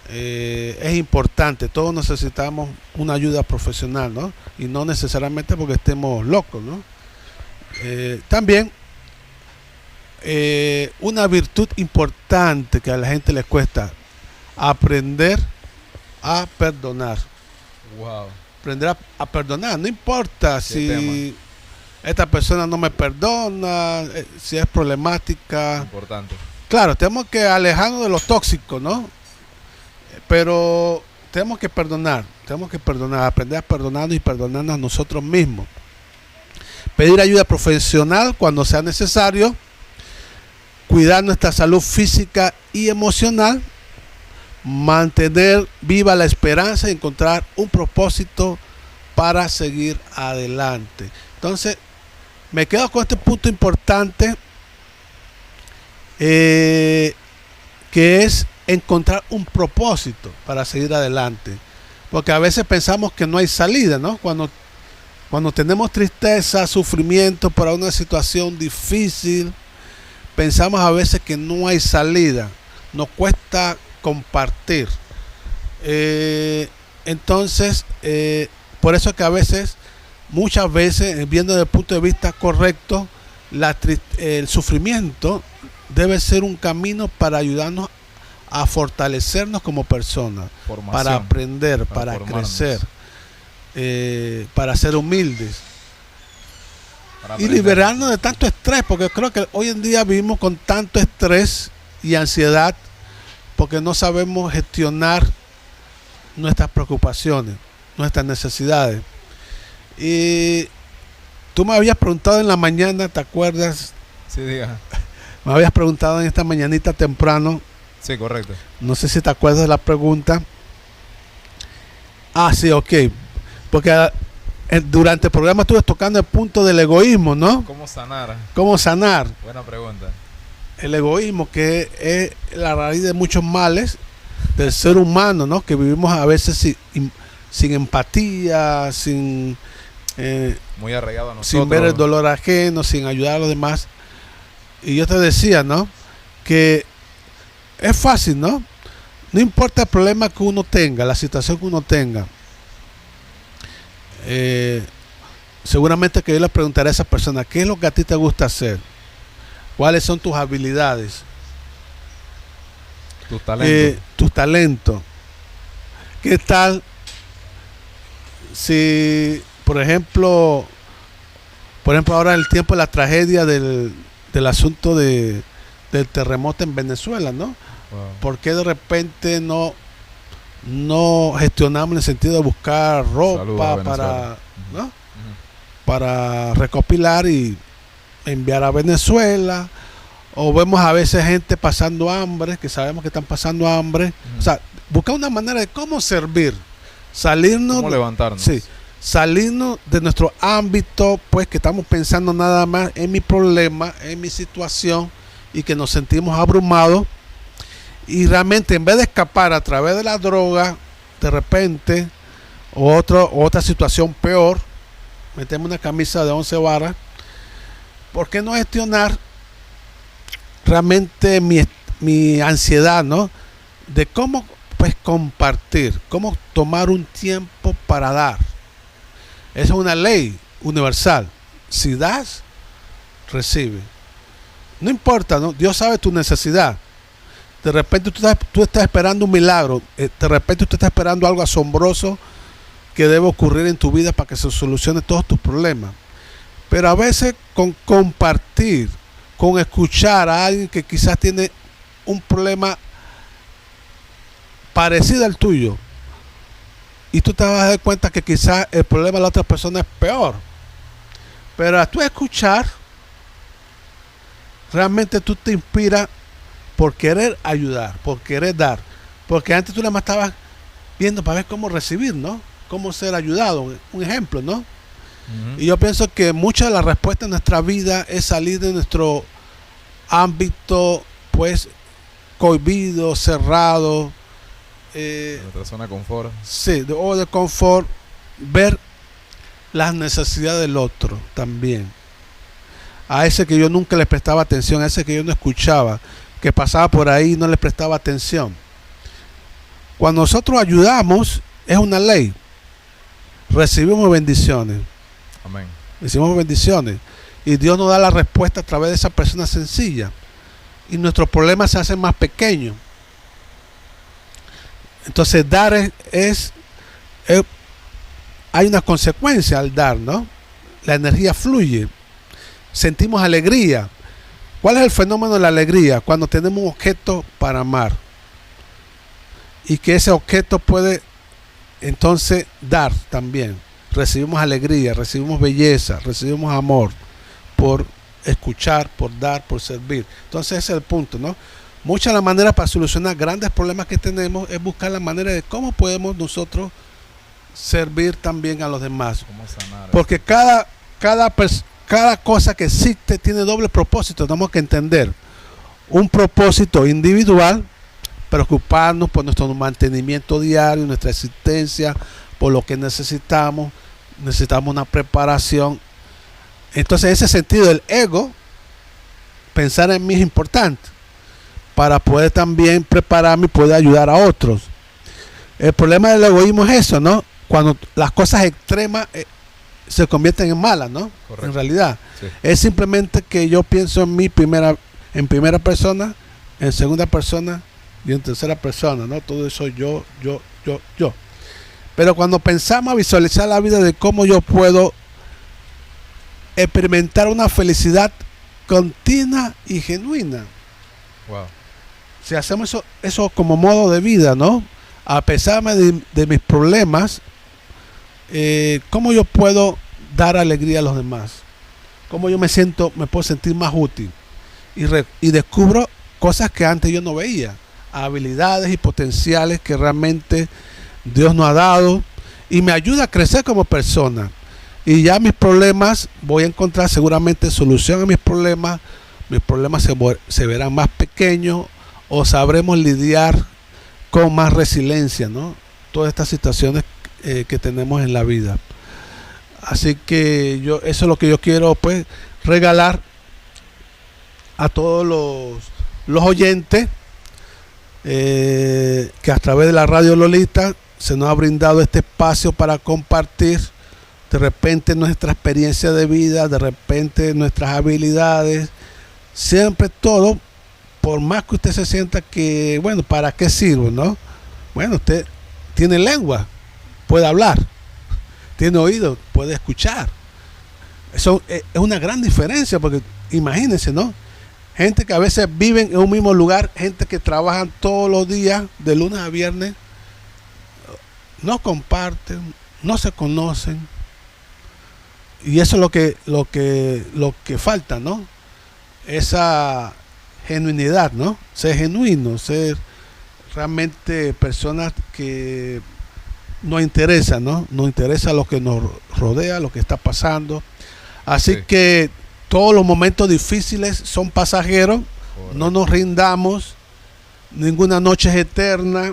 es importante. Todos necesitamos una ayuda profesional, ¿no? Y no necesariamente porque estemos locos, ¿no? También una virtud importante que a la gente les cuesta: aprender a perdonar. Wow. Aprender a perdonar, no importa si tema. Esta persona no me perdona, si es problemática. Importante. Claro, tenemos que alejarnos de los tóxicos, ¿no? Pero tenemos que perdonar, aprender a perdonarnos y perdonarnos a nosotros mismos. Pedir ayuda profesional cuando sea necesario. Cuidar nuestra salud física y emocional. Mantener viva la esperanza y encontrar un propósito para seguir adelante. Entonces, me quedo con este punto importante. que es encontrar un propósito para seguir adelante. Porque a veces pensamos que no hay salida, ¿no? Cuando tenemos tristeza, sufrimiento por una situación difícil, pensamos a veces que no hay salida. Nos cuesta compartir. Entonces, por eso que a veces, muchas veces, viendo desde el punto de vista correcto, el sufrimiento debe ser un camino para ayudarnos a fortalecernos como personas, para aprender, para crecer, para ser humildes y liberarnos de tanto estrés, porque creo que hoy en día vivimos con tanto estrés y ansiedad porque no sabemos gestionar nuestras preocupaciones, nuestras necesidades. Y tú me habías preguntado en la mañana, ¿te acuerdas? Sí, diga. Me habías preguntado en esta mañanita temprano. Sí, correcto. No sé si te acuerdas de la pregunta. Ah, sí, ok. Porque durante el programa estuve tocando el punto del egoísmo, ¿no? ¿Cómo sanar? ¿Cómo sanar? Buena pregunta. El egoísmo, que es la raíz de muchos males del ser humano, ¿no? Que vivimos a veces sin empatía, muy arraigado a nosotros, sin ver el dolor ajeno, sin ayudar a los demás. Y yo te decía, ¿no? Que es fácil, ¿no? No importa el problema que uno tenga, la situación que uno tenga. Seguramente que yo le preguntaré a esa persona, ¿qué es lo que a ti te gusta hacer? ¿Cuáles son tus habilidades? Tus talentos. ¿Qué tal si, por ejemplo ahora en el tiempo de la tragedia del asunto del terremoto en Venezuela, ¿no? Wow. ¿Por qué de repente no gestionamos en el sentido de buscar ropa para, ¿no? Para recopilar y enviar a Venezuela? O vemos a veces gente pasando hambre, que sabemos que están pasando hambre. O sea, buscar una manera de cómo servir, salirnos, cómo levantarnos. Sí, salirnos de nuestro ámbito, pues que estamos pensando nada más en mi problema, en mi situación, y que nos sentimos abrumados, y realmente en vez de escapar a través de la droga, de repente, otra situación peor, metemos una camisa de 11 varas. ¿Por qué no gestionar realmente mi ansiedad, ¿no? De cómo pues compartir, cómo tomar un tiempo para dar. Esa es una ley universal. Si das, recibe. No importa, ¿no? Dios sabe tu necesidad. De repente tú estás esperando un milagro. De repente tú estás esperando algo asombroso que debe ocurrir en tu vida para que se solucione todos tus problemas. Pero a veces con compartir, con escuchar a alguien que quizás tiene un problema parecido al tuyo, y tú te vas a dar cuenta que quizás el problema de la otra persona es peor, pero a tú escuchar, realmente tú te inspiras por querer ayudar, por querer dar, porque antes tú nada más estabas viendo para ver cómo recibir, ¿no? Cómo ser ayudado, un ejemplo, ¿no? Y yo pienso que mucha de la respuesta en nuestra vida es salir de nuestro ámbito, pues, cohibido, cerrado, nuestra zona de confort. Sí, de confort, ver las necesidades del otro también. A ese que yo nunca le prestaba atención, a ese que yo no escuchaba, que pasaba por ahí y no le prestaba atención. Cuando nosotros ayudamos, es una ley. Recibimos bendiciones. Amén. Recibimos bendiciones. Y Dios nos da la respuesta a través de esa persona sencilla. Y nuestros problemas se hacen más pequeños. Entonces dar hay una consecuencia al dar, ¿no? La energía fluye. Sentimos alegría. ¿Cuál es el fenómeno de la alegría? Cuando tenemos un objeto para amar. Y que ese objeto puede entonces dar también. Recibimos alegría, recibimos belleza, recibimos amor por escuchar, por dar, por servir. Entonces ese es el punto, ¿no? Muchas de las maneras para solucionar grandes problemas que tenemos es buscar la manera de cómo podemos nosotros servir también a los demás. ¿Cómo sanar? Porque cada cosa que existe tiene doble propósito, tenemos que entender. un propósito individual, preocuparnos por nuestro mantenimiento diario, nuestra existencia, por lo que necesitamos una preparación. Entonces, en ese sentido, el ego, pensar en mí es importante para poder también prepararme y poder ayudar a otros. El problema del egoísmo es eso, ¿no? Cuando las cosas extremas se convierten en malas, ¿no? Correcto. En realidad. Sí. Es simplemente que yo pienso en mí en primera persona, en segunda persona y en tercera persona, ¿no? Todo eso yo. Pero cuando pensamos a visualizar la vida de cómo yo puedo experimentar una felicidad continua y genuina. Wow. Si hacemos eso como modo de vida, ¿no? A pesar de mis problemas, ¿cómo yo puedo dar alegría a los demás? ¿Cómo yo me puedo sentir más útil? Y descubro cosas que antes yo no veía, habilidades y potenciales que realmente Dios nos ha dado y me ayuda a crecer como persona. Y ya mis problemas, voy a encontrar seguramente solución a mis problemas se verán más pequeños o sabremos lidiar con más resiliencia, ¿no? Todas estas situaciones que tenemos en la vida. Así que eso es lo que yo quiero, pues, regalar a todos los oyentes que a través de la Radio Lolita se nos ha brindado este espacio para compartir de repente nuestra experiencia de vida, de repente nuestras habilidades, siempre todo, por más que usted se sienta que, bueno, ¿para qué sirvo, no? Bueno, usted tiene lengua, puede hablar, tiene oído, puede escuchar. Eso es una gran diferencia, porque imagínense, ¿no? Gente que a veces viven en un mismo lugar, gente que trabajan todos los días, de lunes a viernes, no comparten, no se conocen. Y eso es lo que falta, ¿no? Esa genuinidad, ¿no? Ser genuino, ser realmente personas que nos interesan, ¿no? Nos interesa lo que nos rodea, lo que está pasando. Así Sí. que todos los momentos difíciles son pasajeros. Correcto. No nos rindamos. Ninguna noche es eterna.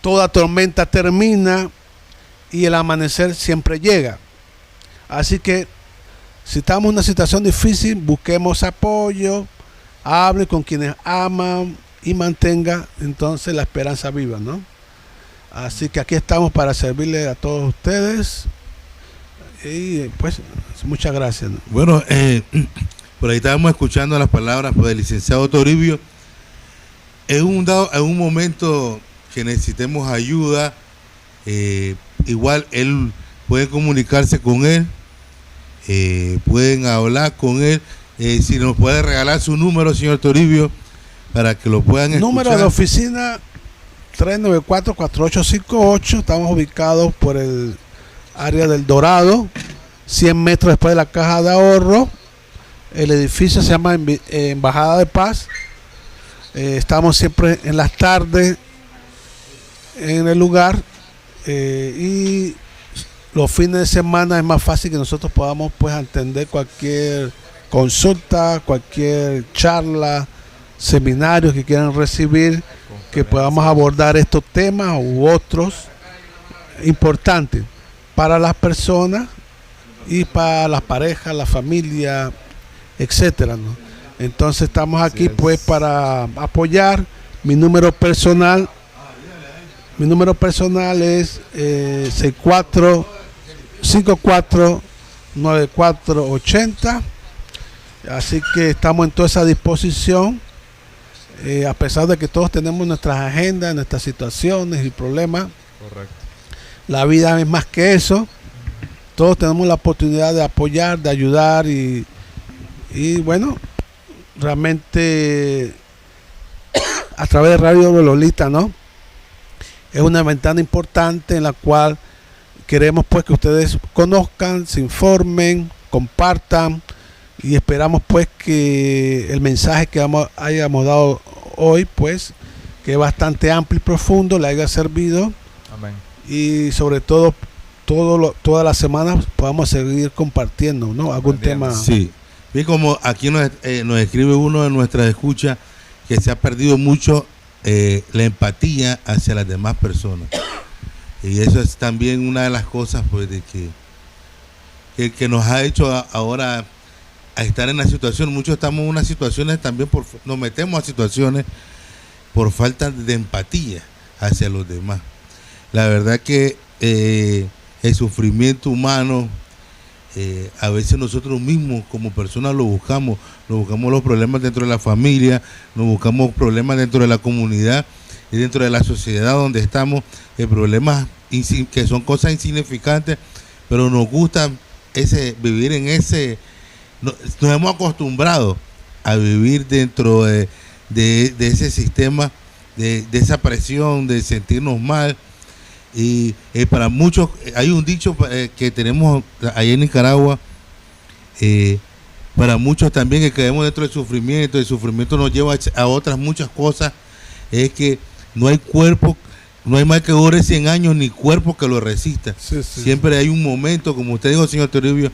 Toda tormenta termina y el amanecer siempre llega. Así que si estamos en una situación difícil, busquemos apoyo, hable con quienes aman y mantenga entonces la esperanza viva, ¿no? Así que aquí estamos para servirle a todos ustedes y pues muchas gracias, ¿no? Bueno, por ahí estábamos escuchando las palabras del licenciado Toribio. En un momento que necesitemos ayuda, igual él puede comunicarse con él, pueden hablar con él. Si nos puede regalar su número, señor Toribio, para que lo puedan escuchar. Número de oficina 394-4858. Estamos ubicados por el área del Dorado, 100 metros después de la Caja de Ahorro. El edificio se llama Embajada de Paz. Estamos siempre en las tardes en el lugar, y los fines de semana es más fácil que nosotros podamos pues atender cualquier consulta, cualquier charla, seminarios que quieran recibir, que podamos abordar estos temas u otros importantes para las personas y para las parejas, la familia, etcétera, ¿no? Entonces estamos aquí pues para apoyar. Mi número personal es 64549480. Así que estamos en toda esa disposición, a pesar de que todos tenemos nuestras agendas, nuestras situaciones y problemas. Correcto. La vida es más que eso. Todos tenemos la oportunidad de apoyar, de ayudar y bueno, realmente a través de Radio Lolita, ¿no? Es una ventana importante en la cual queremos pues que ustedes conozcan, se informen, compartan, y esperamos pues que el mensaje que hayamos dado hoy, pues, que es bastante amplio y profundo, le haya servido. Amén. Y sobre todo todas las semanas podamos seguir compartiendo, ¿no? Algún tema. Sí. Bien, como aquí nos escribe uno de nuestras escuchas, que se ha perdido mucho la empatía hacia las demás personas. Y eso es también una de las cosas, pues, de que nos ha hecho ahora a estar en la situación. Muchos estamos en unas situaciones también, nos metemos a situaciones por falta de empatía hacia los demás. La verdad que el sufrimiento humano, a veces nosotros mismos como personas lo buscamos los problemas dentro de la familia, nos buscamos problemas dentro de la comunidad y dentro de la sociedad donde estamos, problemas que son cosas insignificantes, pero nos gusta vivir en ese, nos hemos acostumbrado a vivir dentro de ese sistema, de esa presión, de sentirnos mal. Y para muchos, hay un dicho que tenemos allá en Nicaragua, para muchos también que caemos dentro del sufrimiento. El sufrimiento nos lleva a otras muchas cosas. Es que no hay cuerpo, no hay mal que dure 100 años, ni cuerpo que lo resista. Sí, sí. Siempre hay un momento, como usted dijo, señor Toribio,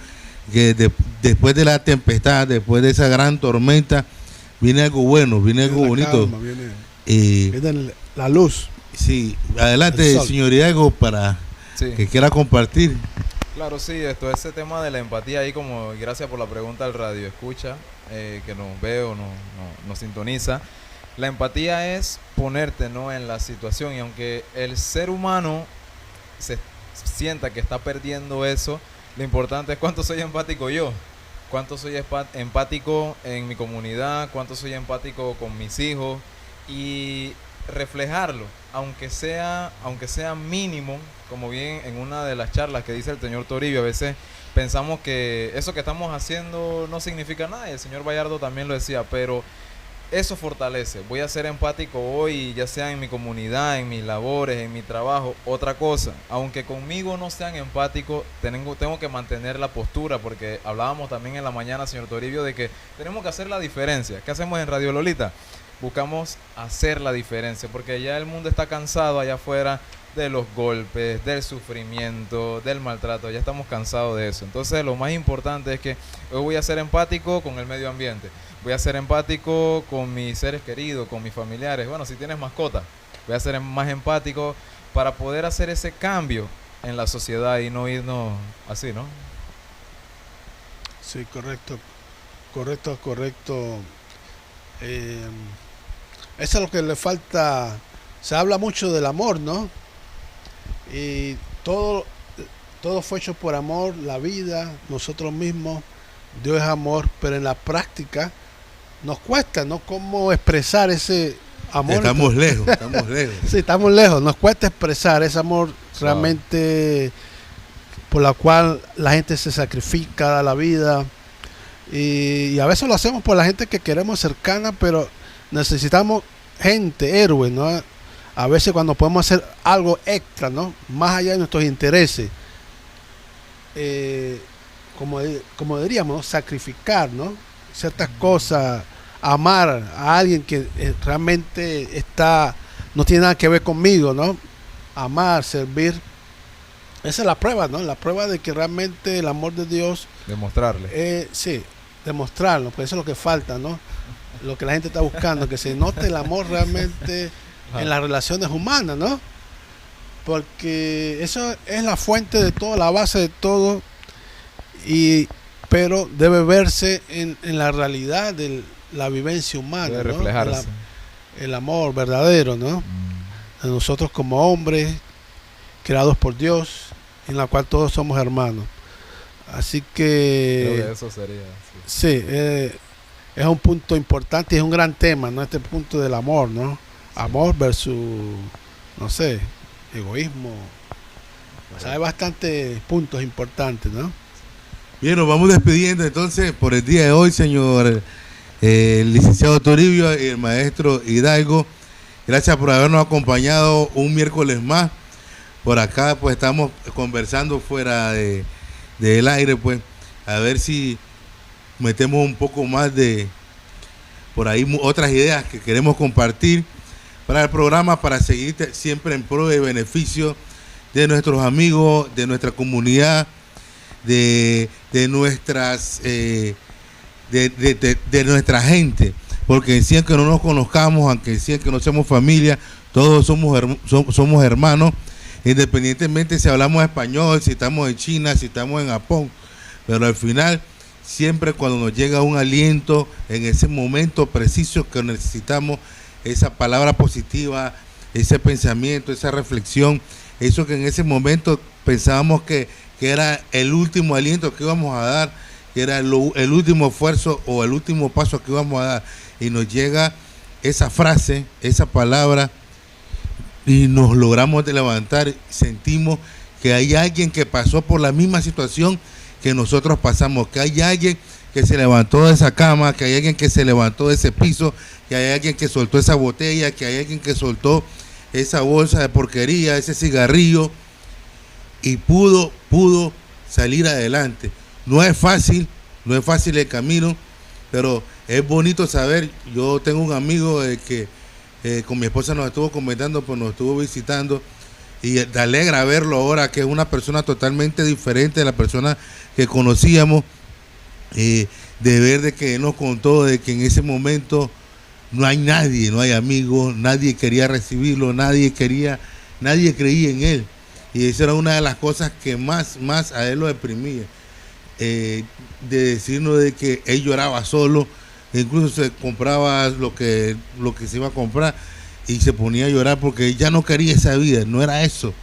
que después de la tempestad, después de esa gran tormenta, viene algo bueno, viene algo bonito. Calma, viene la luz. Sí, adelante, señor Diego, para que quiera compartir. Claro, sí, ese tema de la empatía ahí, como gracias por la pregunta al radio escucha, que nos ve o nos sintoniza. La empatía es ponerte, ¿no?, en la situación, y aunque el ser humano se sienta que está perdiendo eso, lo importante es cuánto soy empático yo, cuánto soy empático en mi comunidad, cuánto soy empático con mis hijos, y reflejarlo, aunque sea mínimo, como bien en una de las charlas que dice el señor Toribio. A veces pensamos que eso que estamos haciendo no significa nada, y el señor Bayardo también lo decía, pero eso fortalece. Voy a ser empático hoy, ya sea en mi comunidad, en mis labores, en mi trabajo. Otra cosa, aunque conmigo no sean empáticos, tengo que mantener la postura, porque hablábamos también en la mañana, señor Toribio, de que tenemos que hacer la diferencia. ¿Qué hacemos en Radio Lolita? Buscamos hacer la diferencia, porque ya el mundo está cansado allá afuera de los golpes, del sufrimiento, del maltrato. Ya estamos cansados de eso. Entonces lo más importante es que hoy voy a ser empático con el medio ambiente, voy a ser empático con mis seres queridos, con mis familiares. Bueno, si tienes mascota, voy a ser más empático para poder hacer ese cambio en la sociedad y no irnos así, ¿no? Sí, correcto. Eso es lo que le falta. Se habla mucho del amor, ¿no? Y todo fue hecho por amor, la vida, nosotros mismos. Dios es amor, pero en la práctica nos cuesta, ¿no? Cómo expresar ese amor. Estamos lejos. Sí, estamos lejos. Nos cuesta expresar ese amor realmente por la cual la gente se sacrifica, da la vida. Y a veces lo hacemos por la gente que queremos cercana, pero necesitamos gente, héroe, ¿no? A veces cuando podemos hacer algo extra, ¿no?, más allá de nuestros intereses, como diríamos, ¿no?, sacrificar, ¿no?, ciertas cosas, amar a alguien que realmente no tiene nada que ver conmigo, ¿no? Amar, servir. Esa es la prueba, ¿no? La prueba de que realmente el amor de Dios... Demostrarle. Sí, demostrarlo, pues eso es lo que falta, ¿no? Lo que la gente está buscando, que se note el amor realmente en las relaciones humanas, ¿no? Porque eso es la fuente de todo, la base de todo, pero debe verse en la realidad de la vivencia humana, debe ¿no? reflejarse. El amor verdadero, ¿no? De nosotros como hombres, creados por Dios, en la cual todos somos hermanos. Así que... Creo que eso sería. Sí, es un punto importante y es un gran tema, ¿no? Este punto del amor, ¿no? Amor versus, no sé, egoísmo. O sea, hay bastantes puntos importantes, ¿no? Bien, nos vamos despidiendo entonces por el día de hoy, señor licenciado Toribio y el maestro Hidalgo. Gracias por habernos acompañado un miércoles más. Por acá pues estamos conversando fuera del aire, pues a ver si metemos un poco más de por ahí otras ideas que queremos compartir para el programa, para seguir siempre en pro de beneficio de nuestros amigos, de nuestra comunidad, de nuestras de nuestra gente, porque decían que no nos conozcamos, aunque decían que no somos familia, todos somos hermanos, independientemente si hablamos español, si estamos en China, si estamos en Japón, pero al final siempre cuando nos llega un aliento en ese momento preciso que necesitamos, esa palabra positiva, ese pensamiento, esa reflexión, eso que en ese momento pensábamos que era el último aliento que íbamos a dar, que era el último esfuerzo o el último paso que íbamos a dar, y nos llega esa frase, esa palabra, y nos logramos de levantar, sentimos que hay alguien que pasó por la misma situación que nosotros pasamos, que hay alguien que se levantó de esa cama, que hay alguien que se levantó de ese piso, que hay alguien que soltó esa botella, que hay alguien que soltó esa bolsa de porquería, ese cigarrillo, y pudo salir adelante. No es fácil el camino, pero es bonito saber. Yo tengo un amigo que con mi esposa nos estuvo comentando, pues nos estuvo visitando, y te alegra verlo ahora, que es una persona totalmente diferente de la persona que conocíamos, de ver de que nos contó de que en ese momento no hay nadie, no hay amigos, nadie quería recibirlo, nadie creía en él, y esa era una de las cosas que más a él lo deprimía, de decirnos de que él lloraba solo, incluso se compraba lo que se iba a comprar y se ponía a llorar porque ya no quería esa vida, no era eso.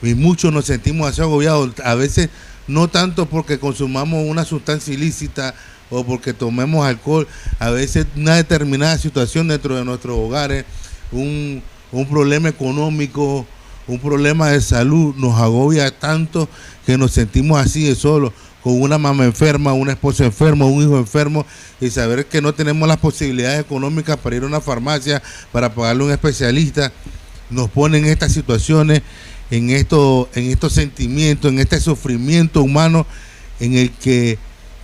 Y muchos nos sentimos así agobiados, a veces no tanto porque consumamos una sustancia ilícita o porque tomemos alcohol, a veces una determinada situación dentro de nuestros hogares, un problema económico, un problema de salud nos agobia tanto que nos sentimos así de solos, con una mamá enferma, una esposa enferma, un hijo enfermo, y saber que no tenemos las posibilidades económicas para ir a una farmacia, para pagarle a un especialista, nos pone en estas situaciones, en estos sentimientos, en este sufrimiento humano en el que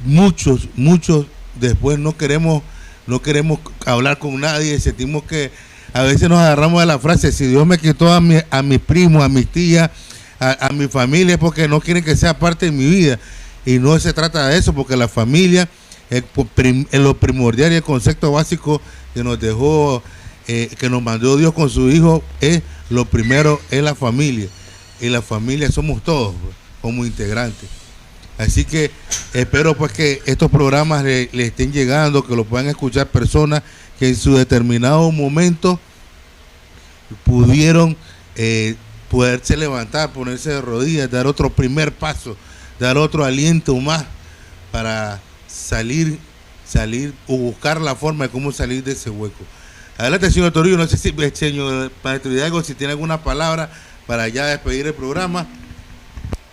muchos después no queremos hablar con nadie, sentimos que a veces nos agarramos de la frase, si Dios me quitó a mis primos, a mis tías, a mi familia, es porque no quieren que sea parte de mi vida. Y no se trata de eso, porque la familia es lo primordial y el concepto básico que nos dejó, que nos mandó Dios con su Hijo, es lo primero, es la familia. Y la familia somos todos, pues, como integrantes. Así que espero pues que estos programas le estén llegando, que lo puedan escuchar personas que en su determinado momento pudieron poderse levantar, ponerse de rodillas, dar otro primer paso, dar otro aliento más para salir o buscar la forma de cómo salir de ese hueco. Adelante, señor Toribio, no sé si el señor Maestro Hidalgo, si tiene alguna palabra para ya despedir el programa.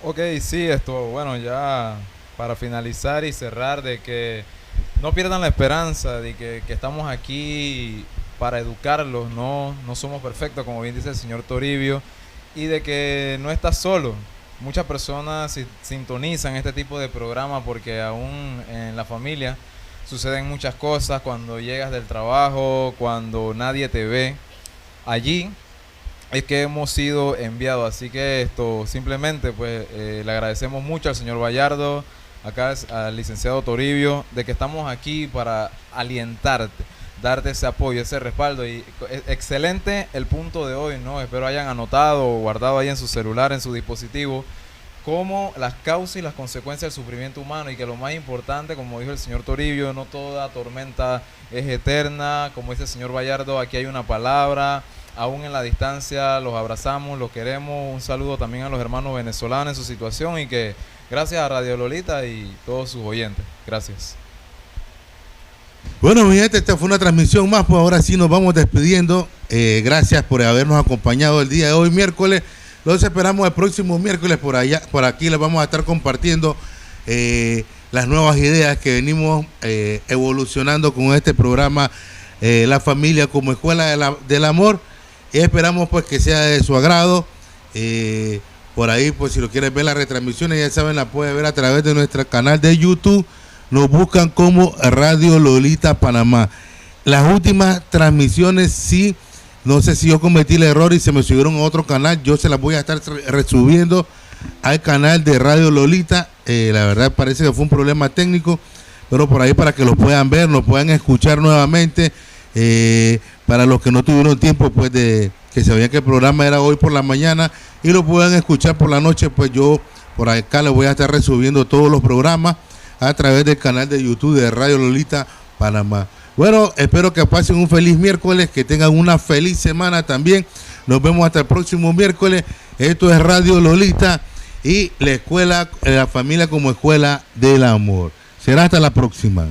Ok, sí, bueno, ya para finalizar y cerrar, de que no pierdan la esperanza, de que estamos aquí para educarlos, no somos perfectos, como bien dice el señor Toribio, y de que no estás solo. Muchas personas sintonizan este tipo de programa porque aún en la familia suceden muchas cosas, cuando llegas del trabajo, cuando nadie te ve. Allí es que hemos sido enviados, así que simplemente pues le agradecemos mucho al señor Bayardo, acá al licenciado Toribio, de que estamos aquí para alientarte, darte ese apoyo, ese respaldo. Y excelente el punto de hoy, ¿no? Espero hayan anotado o guardado ahí en su celular, en su dispositivo, como las causas y las consecuencias del sufrimiento humano, y que lo más importante, como dijo el señor Toribio, no toda tormenta es eterna. Como dice el señor Bayardo, aquí hay una palabra, aún en la distancia los abrazamos, los queremos. Un saludo también a los hermanos venezolanos en su situación, y que gracias a Radio Lolita y todos sus oyentes. Gracias. Bueno, mi gente, esta fue una transmisión más, pues ahora sí nos vamos despidiendo. Gracias por habernos acompañado el día de hoy, miércoles. Los esperamos el próximo miércoles por aquí les vamos a estar compartiendo las nuevas ideas que venimos evolucionando con este programa, La Familia como Escuela del Amor, y esperamos pues que sea de su agrado. Por ahí, pues si lo quieres ver las retransmisiones, ya saben, la puedes ver a través de nuestro canal de YouTube. Nos buscan como Radio Lolita Panamá. Las últimas transmisiones, sí, no sé si yo cometí el error y se me subieron a otro canal, yo se las voy a estar resubiendo al canal de Radio Lolita. La verdad parece que fue un problema técnico, pero por ahí para que lo puedan ver, lo puedan escuchar nuevamente. Para los que no tuvieron tiempo, pues de que sabían que el programa era hoy por la mañana y lo puedan escuchar por la noche, pues yo por acá les voy a estar resubiendo todos los programas a través del canal de YouTube de Radio Lolita Panamá. Bueno, espero que pasen un feliz miércoles, que tengan una feliz semana también. Nos vemos hasta el próximo miércoles. Esto es Radio Lolita y la escuela, la familia como escuela del amor. Será hasta la próxima.